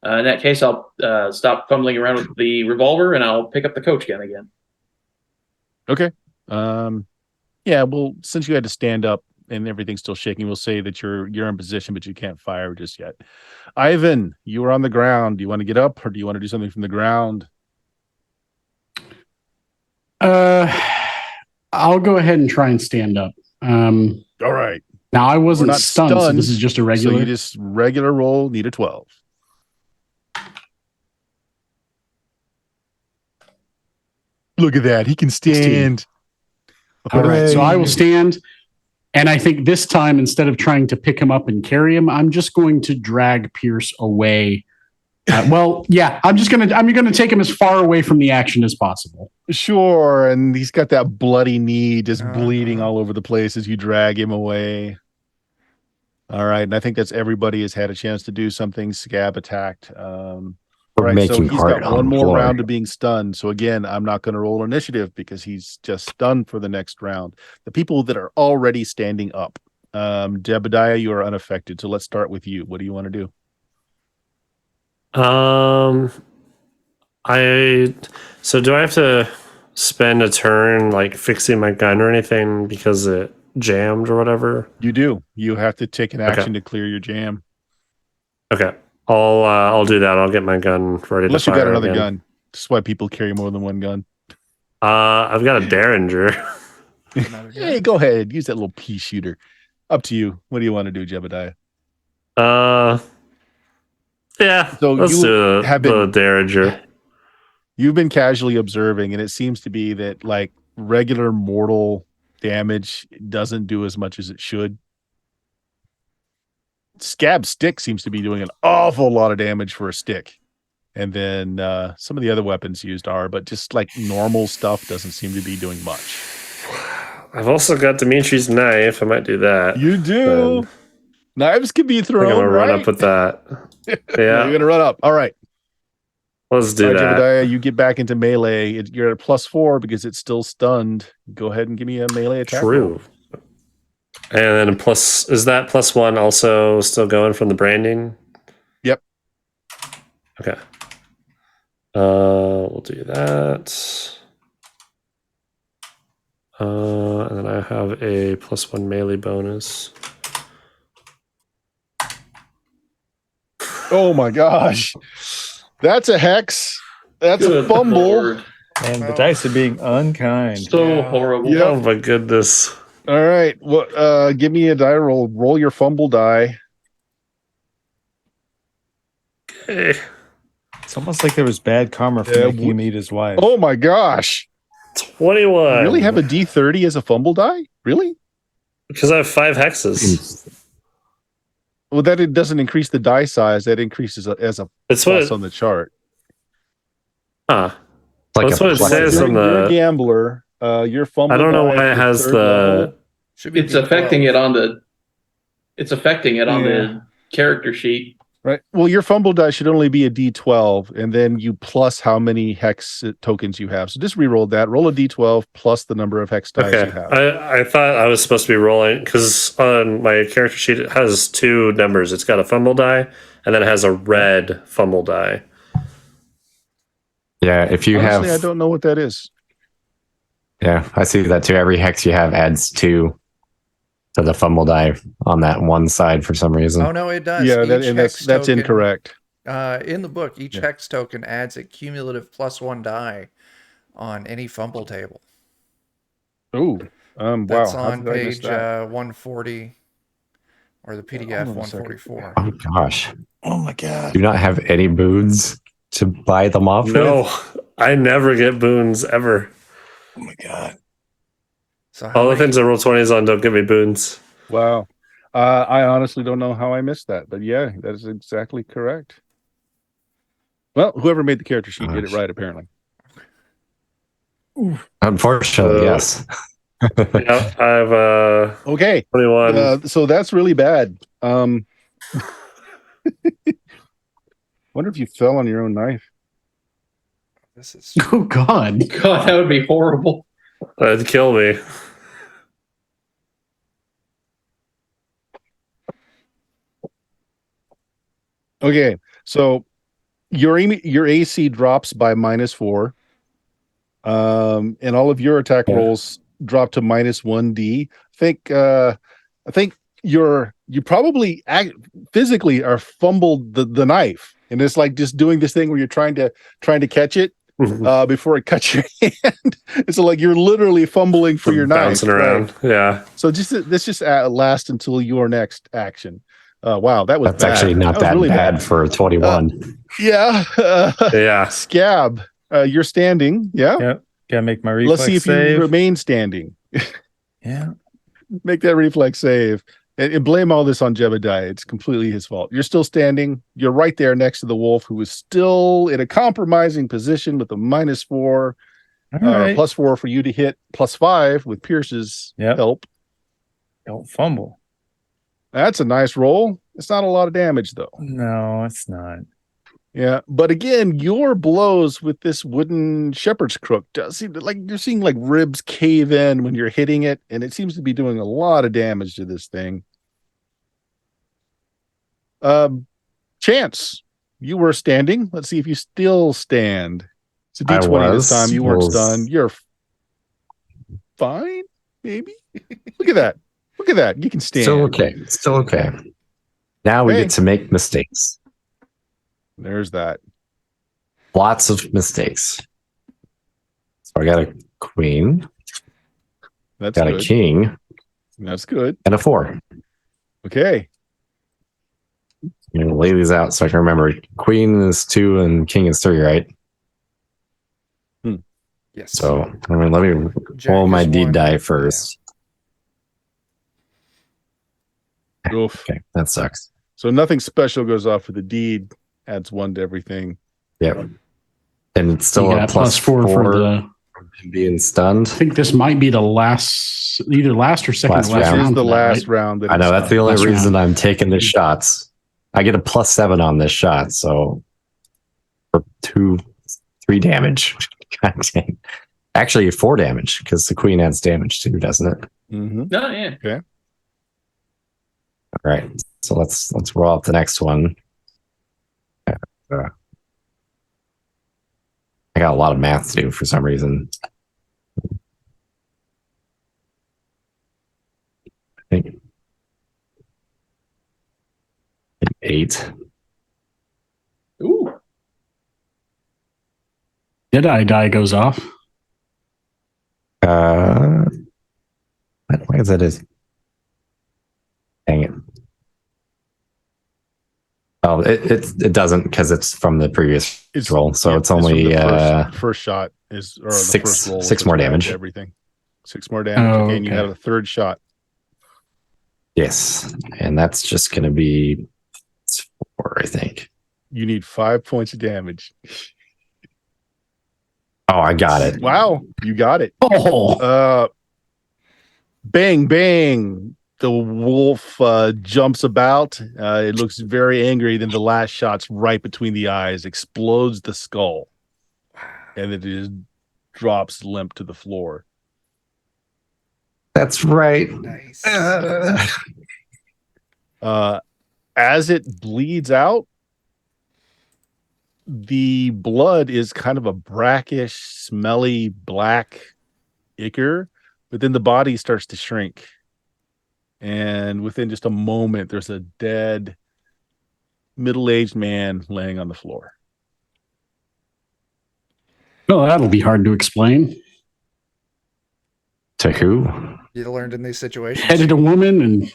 In that case, I'll stop fumbling around with the revolver and I'll pick up the coach gun again. Okay. Yeah, well, since you had to stand up and everything's still shaking, we'll say that you're in position, but you can't fire just yet. Ivan, you are on the ground. Do you want to get up or do you want to do something from the ground? I'll go ahead and try and stand up. All right. Now I wasn't not stunned, so stunned, this is just a So regular. you just regular roll, need a 12. Look at that. He can 16. stand. All right, so I will Hooray. stand, and I think this time instead of trying to pick him up and carry him, I'm just going to drag Pierce away. I'm gonna take him as far away from the action as possible. Sure, and he's got that bloody knee just bleeding all over the place as you drag him away. All right, and I think that's everybody has had a chance to do something. Scab attacked. We're Right, so making he's heart got on one the more floor. round of being stunned. So again, I'm not going to roll initiative because he's just stunned for the next round. The people that are already standing up, Jebediah, you are unaffected. So let's start with you. What do you want to do? Do I have to spend a turn like fixing my gun or anything because it jammed or whatever? You do. You have to take an action Okay. to clear your jam. Okay. I'll do that. I'll get my gun ready Unless to you fire got another again. gun. That's why people carry more than one gun. I've got a Derringer. Hey, go ahead. Use that little pea shooter. Up to you. What do you want to do, Jebediah? Yeah. So let's you do have the been- Derringer. You've been casually observing, and it seems to be that like regular mortal damage doesn't do as much as it should. Scab stick seems to be doing an awful lot of damage for a stick. And then some of the other weapons used are, but just like normal stuff doesn't seem to be doing much. I've also got Dimitri's knife. I might do that. You do. Knives can be I think thrown. I'm gonna run right? up with that. Yeah, Yeah, you're gonna run up. All right. let's do All right, that. Jebediah, you get back into melee. You're at a +4 because it's still stunned. Go ahead and give me a melee attack. True. Roll. And then plus, is that +1 also still going from the branding? Yep. Okay. We'll do that. And then I have a +1 melee bonus. Oh my gosh. That's a hex. That's Good a fumble. Lord. And the dice are being unkind. So horrible. Yep. Oh my goodness. All right. Well, give me a die roll. Roll your fumble die. Okay. It's almost like there was bad karma for Yeah, making him eat his wife. Oh my gosh. 21. You really have a D30 as a fumble die? Really? Because I have 5 hexes. Well, that it doesn't increase the die size. That increases as a It's what plus it, on the chart. huh. Like That's a what it plus says You're, on you're a the. gambler. Your fumble. I don't know die why it for has third the. level- Should be It's D12. affecting it on the. It's affecting it on Yeah. the character sheet. Right. Well, your fumble die should only be a D12, and then you plus how many hex tokens you have. So just re-roll that. Roll a D12 plus the number of hex dice Okay. you have. I thought I was supposed to be rolling because on my character sheet it has 2 numbers. It's got a fumble die and then it has a red fumble die. Yeah, if you Honestly, I have, don't know what that is. yeah, I see that too. Every hex you have adds 2 to the fumble die on that one side for some reason. Oh no, it does. Yeah, Each hex that's token, incorrect. In the book, each Yeah. hex token adds a cumulative +1 die on any fumble table. Ooh. Wow. That's How on did I miss page that? 140 or the PDF Hold on a second. 144. Oh gosh. Oh my god. Do you not have any boons to buy them off with? No, I never get boons ever. Oh my god. So how All the many, things I roll 20s on don't give me boons. Wow. I honestly don't know how I missed that, but yeah, that is exactly correct. Well, whoever made the character sheet did it Gosh. right, apparently. Unfortunately, Uh, yes. Yeah, I have Okay. 21. So that's really bad. Wonder if you fell on your own knife. this is Oh God. God, that would be horrible. That'd kill me. Okay, so your AC drops by -4, and all of your attack rolls drop to -1d. I think you probably physically are fumbled the knife, and it's like just doing this thing where you're trying to catch it before it cuts your hand. It's like you're literally fumbling for your knife, Bouncing around. right? Yeah. So let's just last until your next action. Wow, that was That's bad. actually not was that really bad for 21. Yeah. Yeah. Scab, you're standing. Yeah. Yep. Gotta make my reflex Let's see if save. you remain standing. Yeah. Make that reflex save. And blame all this on Jebediah. It's completely his fault. You're still standing. You're right there next to the wolf, who is still in a compromising position with a -4, All right. +4 for you to hit, +5 with Pierce's Yep. help. Don't fumble. That's a nice roll. It's not a lot of damage, though. No, it's not. Yeah, but again, your blows with this wooden shepherd's crook does seem to, like, you're seeing like ribs cave in when you're hitting it, and it seems to be doing a lot of damage to this thing. Chance, you were standing. Let's see if you still stand. It's a I D20 this was. time. You weren't Was- stunned. You're fine, maybe. Look at that. Look at that. You can stand. Still okay. Still okay. Now we Okay. get to make mistakes. There's that. Lots of mistakes. So I got a queen, That's got good. a king, That's good. and a 4. Okay. I'm gonna lay these out so I can remember. Queen is 2 and king is 3, right? yes. So let me Jack roll my is D 1. die first. Oof. Okay, that sucks. So nothing special goes off for the deed. Adds 1 to everything. Yep. And it's still You a got +4 +4 for the Being stunned. I think this might be the last, either last or second Last to last round. This is round. the for that, last right? round. That I know it's that's the only Last reason round. I'm taking the shots. I get a +7 on this shot, so for 3 damage. God dang. Actually, 4 damage because the queen adds damage too, doesn't it? Mm-hmm. No, yeah. Okay. All right, so let's roll up the next one. I got a lot of math to do for some reason. I think 8. Ooh. Deadeye die goes off. Why is that? Dang it! Oh, it doesn't because it's from the previous roll, so it's only the first shot is or the six- first roll. 6 is more what you add to damage. Everything. 6 more damage. Oh, Okay, and you okay. have a third shot. Yes, and that's just going to be 4, I think. You need 5 points of damage. Oh, I got it. Wow, you got it. Oh, Bang, bang. The wolf jumps about. It looks very angry. Then the last shot's right between the eyes, explodes the skull, and it just drops limp to the floor. That's right. Nice. As it bleeds out, the blood is kind of a brackish, smelly, black ichor, but then the body starts to shrink. And within just a moment, there's a dead, middle-aged man laying on the floor. well, that'll be hard to explain. To who? You learned in these situations. Headed a woman and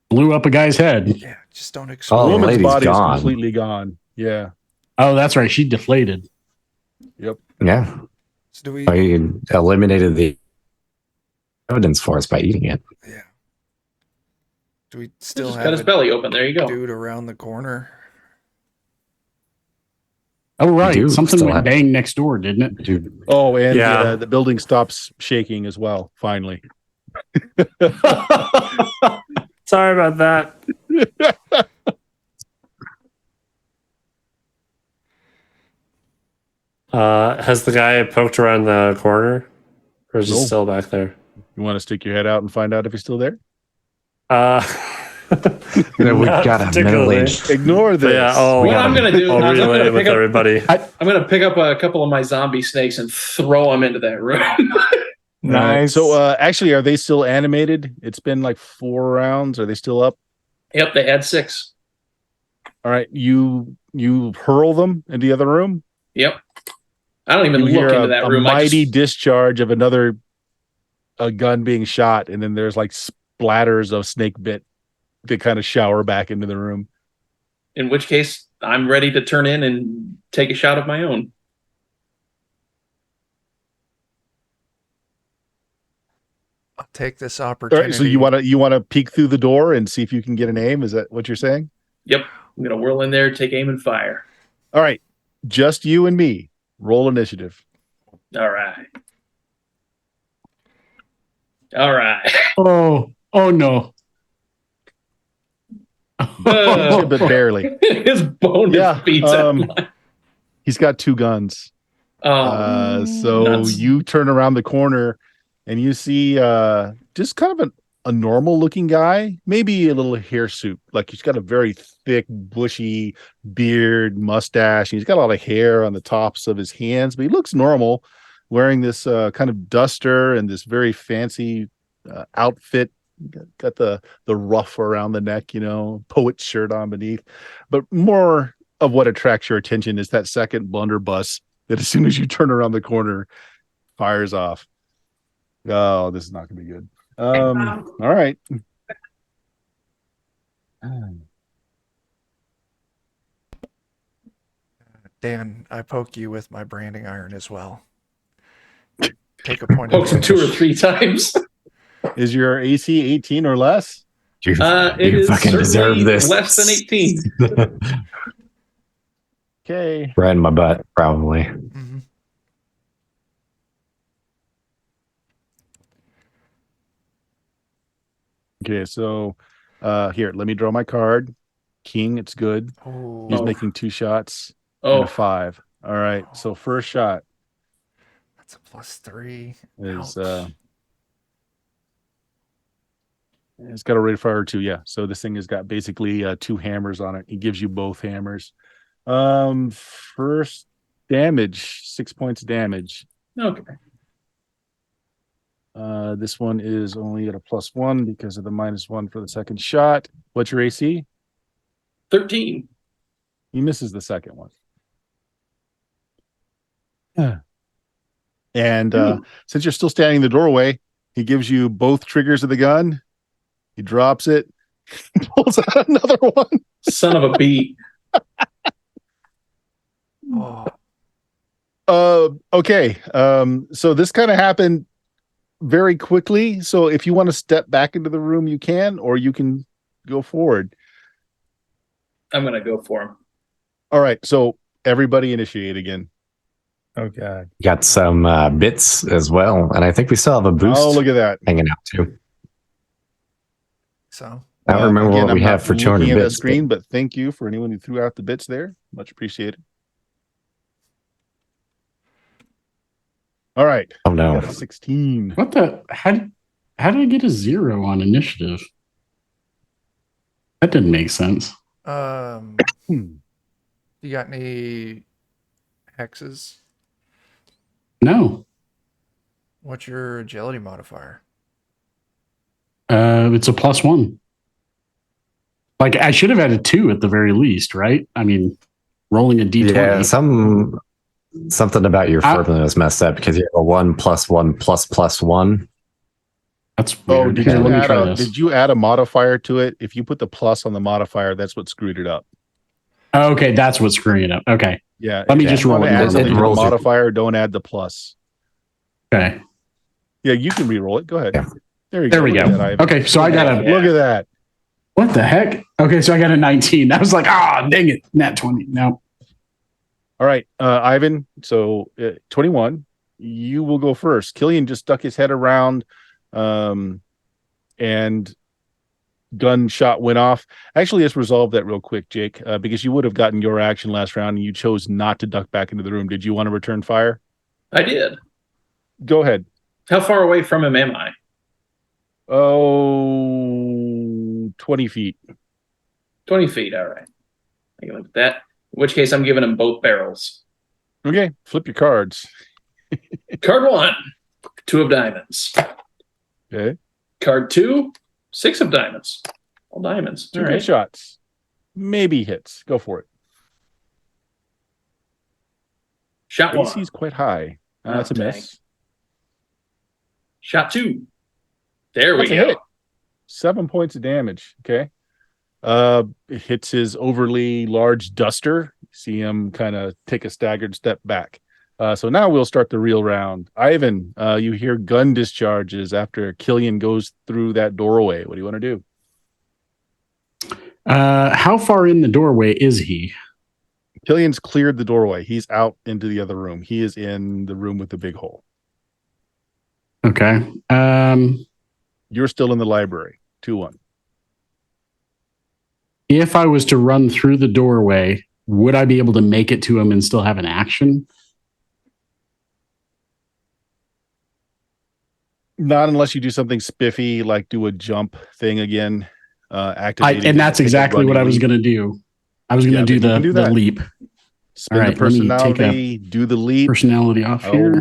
blew up a guy's head. Yeah, just don't The explain. Oh, the woman's lady's body is gone. completely gone. Yeah. Oh, that's right. She deflated. Yeah, So do we? I eliminated the evidence for us by eating it. Yeah. Do we still Just have cut his a belly open. There you go. dude around the corner? Oh, We right. do Something still went have- bang next door, didn't it? Dude, Oh, and Yeah. the building stops shaking as well, finally. Sorry about that. Has the guy poked around the corner, or is he No. still back there? You want to stick your head out and find out if he's still there? we've not got a particularly. middle-aged. Ignore But this. yeah, What I'm going to do, I'll I'm relay going it to with pick up. everybody. I'm going to pick up a couple of my zombie snakes and throw them into that room. Nice. So actually, are they still animated? It's been like 4 rounds. Are they still up? Yep, they had 6. All right. You hurl them into the other room. Yep. I don't even You look hear into a that room. I mighty just, discharge of another gun being shot, and then there's like splatters of snake bit that kind of shower back into the room. in which case, I'm ready to turn in and take a shot of my own. I'll take this All opportunity. right. So you want to peek through the door and see if you can get an aim? Is that what you're saying? Yep. I'm going to whirl in there, take aim, and fire. All right. Just you and me. Roll initiative. All right. All right. Oh no. But barely. His bonus Yeah, beats out mine. He's got 2 guns. So nuts. you turn around the corner and you see just kind of a normal looking guy, maybe a little hirsute. Like he's got a very thick, bushy beard, mustache. And he's got a lot of hair on the tops of his hands, but he looks normal, wearing this kind of duster and this very fancy outfit. Got the ruff around the neck, poet shirt on beneath. But more of what attracts your attention is that second blunderbuss that as soon as you turn around the corner, fires off. Oh, this is not going to be good. All right. Dan, I poke you with my branding iron as well. Take a point. Pokes him 2 or 3 times. Is your AC 18 or less? You, It you is fucking deserve certainly this. less than 18. Okay. Right in my butt, probably. Mhm. Okay, so here, let me draw my card. King, it's good. Oh, He's making 2 shots and Oh, a 5. All right, so first shot that's a +3. is Ouch. it's got a rate of fire 2, yeah. So this thing has got basically 2 hammers on it. He gives you both hammers. First damage, 6 points of damage. okay. This one is only at a +1 because of the -1 for the second shot. What's your AC? 13. He misses the second one. Yeah. And since you're still standing in the doorway, he gives you both triggers of the gun. He drops it, pulls out another one. Son of a beat. Okay. So this kind of happened very quickly. So if you want to step back into the room, you can, or you can go forward. I'm going to go for him. All right. So everybody initiate again. Oh god. Got some bits as well, and I think we still have a boost Oh, look at that. hanging out too. So I don't remember Again, what we I'm have not for 200 looking at the bits. screen, but thank you for anyone who threw out the bits there. Much appreciated. All right. Oh We no. got a 16. What the? How did I get a 0 on initiative? That didn't make sense. you got any hexes? No. What's your agility modifier? It's a +1. Like I should have had a 2 at the very least, right? I mean, rolling a d20. Yeah, something about your formula is messed up because you have a 1 + 1 + +1. That's Oh, weird. did Here, you, let me add try a, this. did you add a modifier to it? If you put the plus on the modifier, that's what screwed it up. Oh, okay, that's what's screwing it up. Okay. Yeah. Let me if just you roll want it to add normally. something to the Rolls it. modifier, don't add the plus. Okay. Yeah, you can re-roll it. Go ahead. Yeah. There you There go. we Look go. at that, Ivan. Okay, so I got a Look at that. what the heck? Okay, so I got a 19. I was like, dang it, nat 20. No. All right, Ivan. So 21. You will go first. Killian just stuck his head around, and gunshot went off. Actually, let's resolve that real quick, Jake, because you would have gotten your action last round, and you chose not to duck back into the room. Did you want to return fire? I did. Go ahead. How far away from him am I? Oh, 20 feet. 20 feet. All right. I can look at that. In which case, I'm giving him both barrels. Okay, flip your cards. Card 1, 2 of diamonds. Okay, Card 2, 6 of diamonds. All diamonds. 2 All good right. shots. Maybe hits. Go for it. Shot 1. AC's quite high. That's a dang. miss. Shot 2. There we That's a go. hit. 7 points of damage. Okay. It hits his overly large duster. See him kind of take a staggered step back. So now we'll start the real round. Ivan, you hear gun discharges after Killian goes through that doorway. What do you want to do? How far in the doorway is he? Killian's cleared the doorway. He's out into the other room. He is in the room with the big hole. Okay. You're still in the library. 2-1. If I was to run through the doorway, would I be able to make it to him and still have an action? Not unless you do something spiffy, like do a jump thing again. Activating And that's take a exactly what I was running going to do. I was going to Yeah, do then you can do the that. leap. Spin All the right, let me take personality, do the leap. Personality off Oh. here.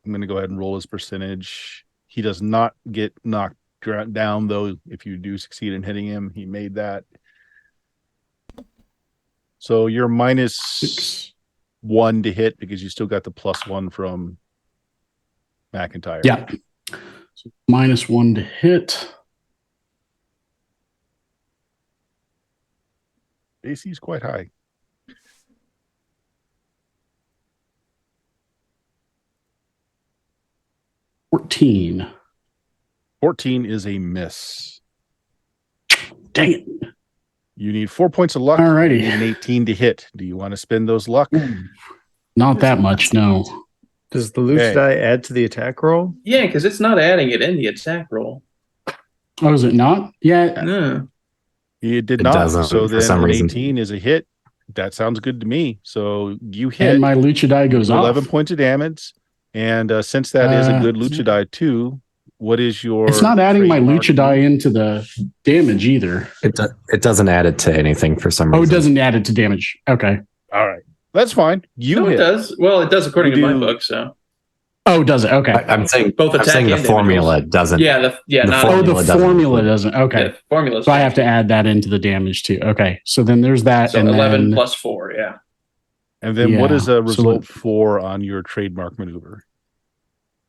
I'm going to go ahead and roll his percentage. He does not get knocked down, though. If you do succeed in hitting him, he made that. So you're minus 1 to hit because you still got the +1 from McIntyre. Yeah. So -1 to hit. AC is quite high. $14. 14 is a miss. Dang it. You need 4 points of luck. Alrighty. You need an 18 to hit. Do you want to spend those luck? Not that much, no. Does the loose Okay. die add to the attack roll? Yeah, because it's not adding it in the attack roll. Oh, is it not? Yeah. No. It did It not. doesn't, So for then some an reason. 18 is a hit. That sounds good to me. So you hit. And my lucha die goes 11 off. points of damage. And since that is a good lucha die too, what is your? It's not adding my trademark lucha die move? into the damage either. It doesn't add it to anything for some Oh, reason. it doesn't add it to damage. Okay. All right, that's fine. You No, hit. it does. Well, it does according You to my do- book. So Oh, does it? Okay. I'm saying Both I'm attack saying the and damage formula rolls. doesn't. yeah, The not Oh, the formula doesn't formula include- doesn't. Okay. yeah, formula. So I have to add that into the damage too. Okay. So then there's that. So and 11 then, plus 4. Yeah. And then what Yeah, is a so result 4 on your trademark maneuver?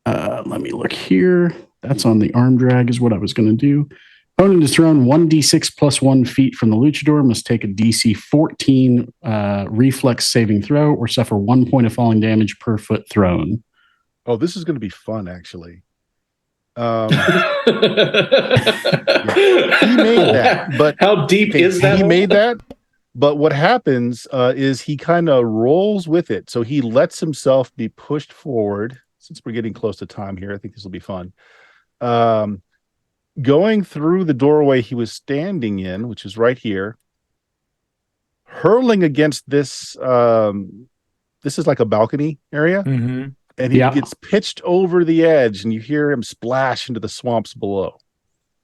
let me look here. That's on the arm drag is what I was going to do. Opponent is thrown 1d6 plus 1 feet from the luchador, must take a DC 14 reflex saving throw or suffer 1 point of falling damage per foot thrown. Oh, this is going to be fun, actually. He made that, but how deep okay, is that? he hole? made that. But what happens is he kind of rolls with it. So he lets himself be pushed forward. Since we're getting close to time here, I think this will be fun. Going through the doorway he was standing in, which is right here, hurling against this. This is like a balcony area. Mm-hmm. And he Yeah. gets pitched over the edge, and you hear him splash into the swamps below.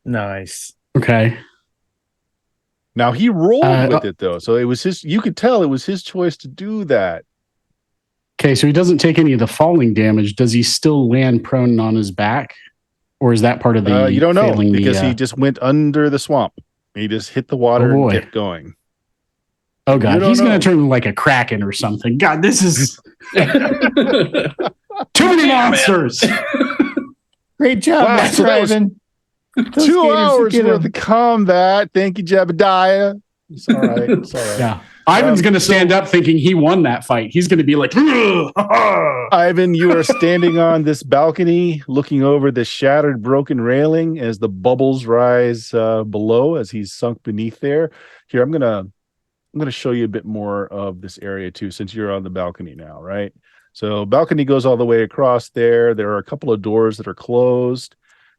Nice. Okay. Now he rolled with it though, so it was his. You could tell it was his choice to do that. Okay. So he doesn't take any of the falling damage. Does he still land prone on his back? Or is that part of the You don't know failing because the, he just went under the swamp. He just hit the water Oh, boy. and kept going. Oh You god, don't he's know. gonna turn like a kraken or something. God, this is too many monsters. Great job, Wow, Master so that was Ivan. Those 2 gators will hours get worth 'em. of combat. Thank you, Jebediah. It's all right. It's all right. Yeah. Ivan's gonna stand up thinking he won that fight. He's gonna be like, Ivan, you are standing on this balcony looking over the shattered, broken railing as the bubbles rise below as he's sunk beneath there. Here, I'm gonna show you a bit more of this area too, since you're on the balcony now, right? So balcony goes all the way across there. There are a couple of doors that are closed.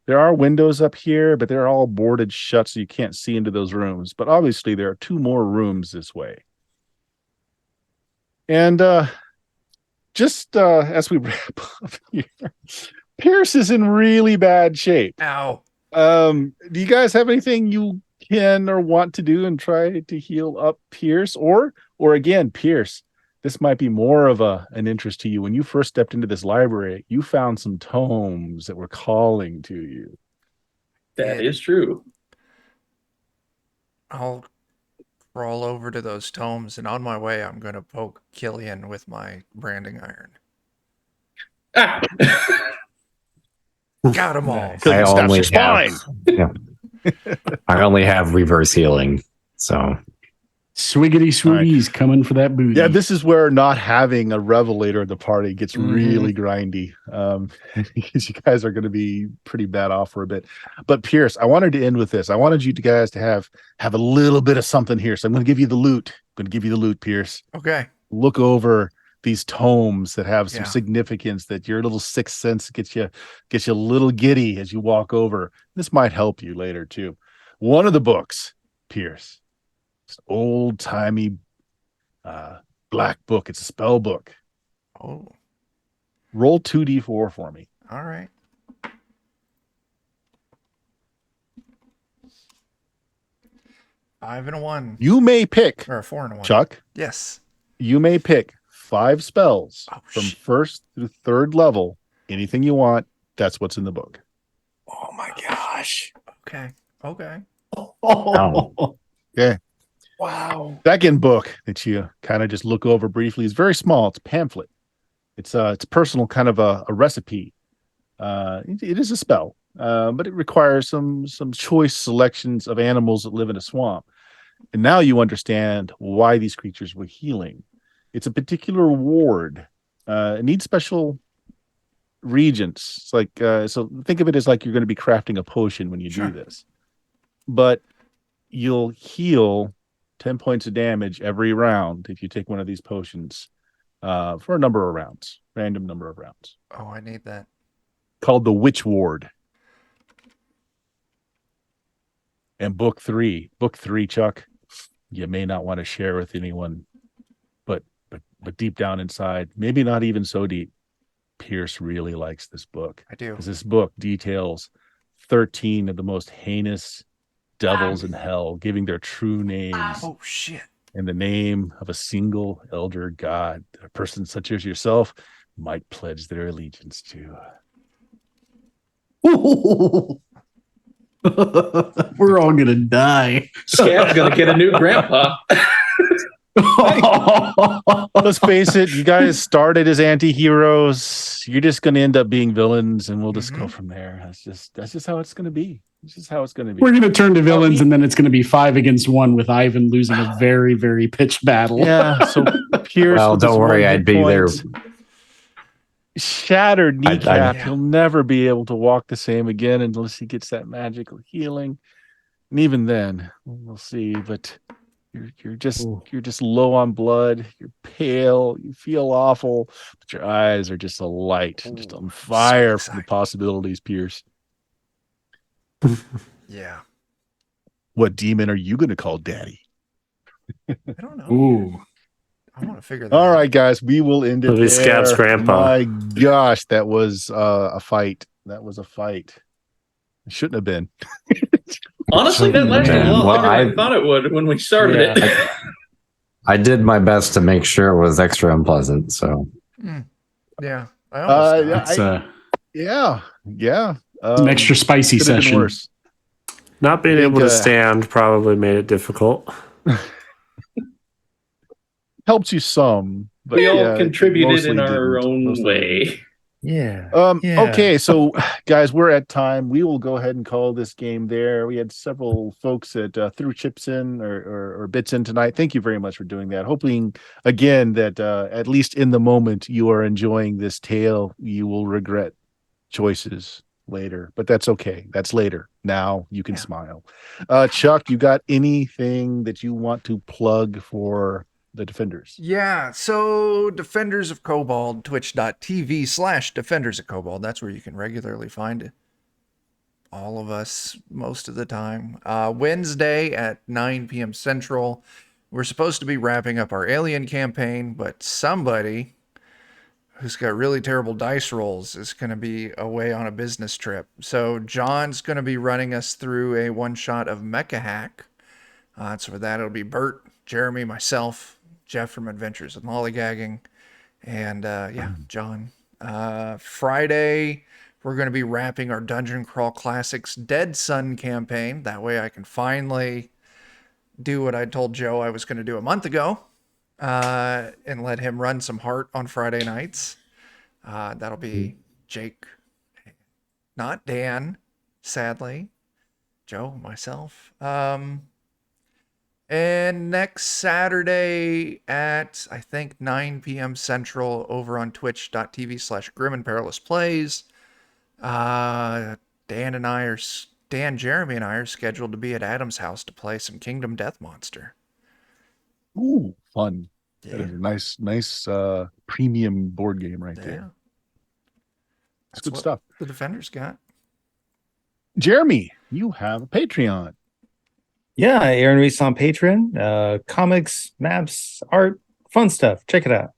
There are windows up here, but they're all boarded shut, so you can't see into those rooms. But obviously, there are 2 more rooms this way. And just as we wrap up here, Pierce is in really bad shape. Ow. Do you guys have anything you can or want to do and try to heal up Pierce? Or again, Pierce, this might be more of an interest to you. When you first stepped into this library, you found some tomes that were calling to you. That is true. I'll crawl over to those tomes, and on my way, I'm going to poke Killian with my branding iron. Ah! Got them all. Nice. Because I it stops only your spine. I only have reverse healing, so swiggity swoogies coming for that booty. Yeah, this is where not having a revelator at the party gets really grindy. Because you guys are going to be pretty bad off for a bit. But Pierce, I wanted to end with this. I wanted you guys to have a little bit of something here. So I'm going to give you the loot. Pierce. Okay. Look over these tomes that have some Yeah. significance, that your little sixth sense gets you a little giddy as you walk over. This might help you later too. One of the books, Pierce, it's an old-timey black book. It's a spell book. Oh, Roll 2d4 for me. all right. 5 and a 1. You may pick, Or a 4 and a 1. Chuck, Yes. you may pick 5 spells Oh, from shit. 1st through 3rd level. Anything you want, that's what's in the book. Oh my gosh. Okay. Okay. Oh. Okay. Wow. Second book that you kind of just look over briefly is very small. It's a pamphlet. It's personal, kind of a recipe. It is a spell, but it requires some choice selections of animals that live in a swamp. And now you understand why these creatures were healing. It's a particular ward. It needs special regents. It's like so think of it as like you're going to be crafting a potion when you Sure. do this. But you'll heal 10 points of damage every round if you take one of these potions for a number of rounds, random number of rounds. Oh, I need that. Called the Witch Ward. And book three, Chuck, you may not want to share with anyone, but deep down inside, maybe not even so deep, Pierce really likes this book. I do. Because this book details 13 of the most heinous devils in hell, giving their true names. Oh shit. In the name of a single elder god, a person such as yourself might pledge their allegiance to. We're all gonna die. Scab's gonna get a new grandpa. Let's face it, you guys started as anti-heroes. You're just going to end up being villains, and we'll just go from there. That's just how it's going to be. It's just how it's going to be. We're gonna turn to villains, and then it's gonna be 5 against 1 with Ivan losing a very, very pitched battle. Yeah. So Pierce. Well, with his don't worry, one I'd hit be there. point, Shattered kneecap. He'll never be able to walk the same again unless he gets that magical healing. And even then, we'll see. But you're just low on blood. You're pale. You feel awful, but your eyes are just alight, just on fire from the possibilities, Pierce. Yeah. What demon are you going to call Daddy? I don't know. Ooh. I want to figure that All out. right, guys, we will end it It'll be there. Scab's grandpa. My gosh, that was a fight. That was a fight. It shouldn't have been. Honestly, that lasted a lot Well, longer than I thought it would when we started it. I did my best to make sure it was extra unpleasant. So Yeah. I almost died. It's Yeah. an extra spicy Could have been session. worse. Not being able to stand probably made it difficult. Helped you some, but We all yeah, it contributed mostly in our didn't. own Mostly way. didn't. Yeah. Okay, so guys, we're at time. We will go ahead and call this game there. We had several folks that threw chips in or bits in tonight. Thank you very much for doing that. Hoping again that at least in the moment you are enjoying this tale. You will regret choices later, but that's okay. That's later. Now you can smile. Chuck, you got anything that you want to plug for the Defenders? Yeah, so Defenders of Cobalt, twitch.tv/Defenders of Cobalt. That's where you can regularly find all of us most of the time. Wednesday at 9 p.m. Central. We're supposed to be wrapping up our Alien campaign, but somebody who's got really terrible dice rolls is going to be away on a business trip. So John's going to be running us through a one-shot of Mecha Hack. So for that, it'll be Bert, Jeremy, myself, Jeff from Adventures with Mollygagging, and John. Friday, we're going to be wrapping our Dungeon Crawl Classics Dead Sun campaign. That way I can finally do what I told Joe I was going to do a month ago, and let him run some Heart on Friday nights. That'll be Jake, not Dan, sadly. Joe, myself. And next Saturday at, I think, 9 p.m. Central over on twitch.tv/Grim and Perilous Plays. Dan, Jeremy, and I are scheduled to be at Adam's house to play some Kingdom Death Monster. Ooh, fun. Yeah. That is a nice premium board game right there. That's good what stuff. The Defenders got. Jeremy, you have a Patreon. Yeah, Aaron Reese on Patreon. Comics, maps, art, fun stuff. Check it out.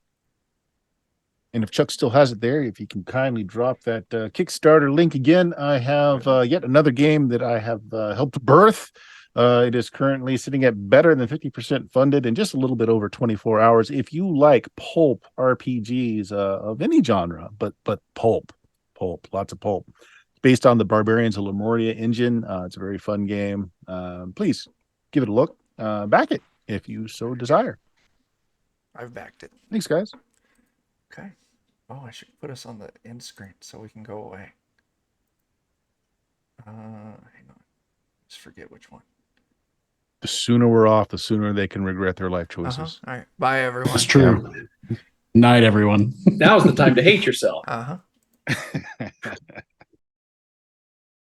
And if Chuck still has it there, if you can kindly drop that Kickstarter link again. I have yet another game that I have helped birth. It is currently sitting at better than 50% funded in just a little bit over 24 hours. If you like pulp RPGs of any genre, but pulp, lots of pulp. Based on the Barbarians of Lemuria engine. It's a very fun game. Please give it a look. Back it if you so desire. I've backed it. Thanks, guys. Okay. Oh, I should put us on the end screen so we can go away. Hang on. Just forget which one. The sooner we're off, the sooner they can regret their life choices. All right. Bye, everyone. That's true. Night, everyone. Now's the time to hate yourself. Uh-huh.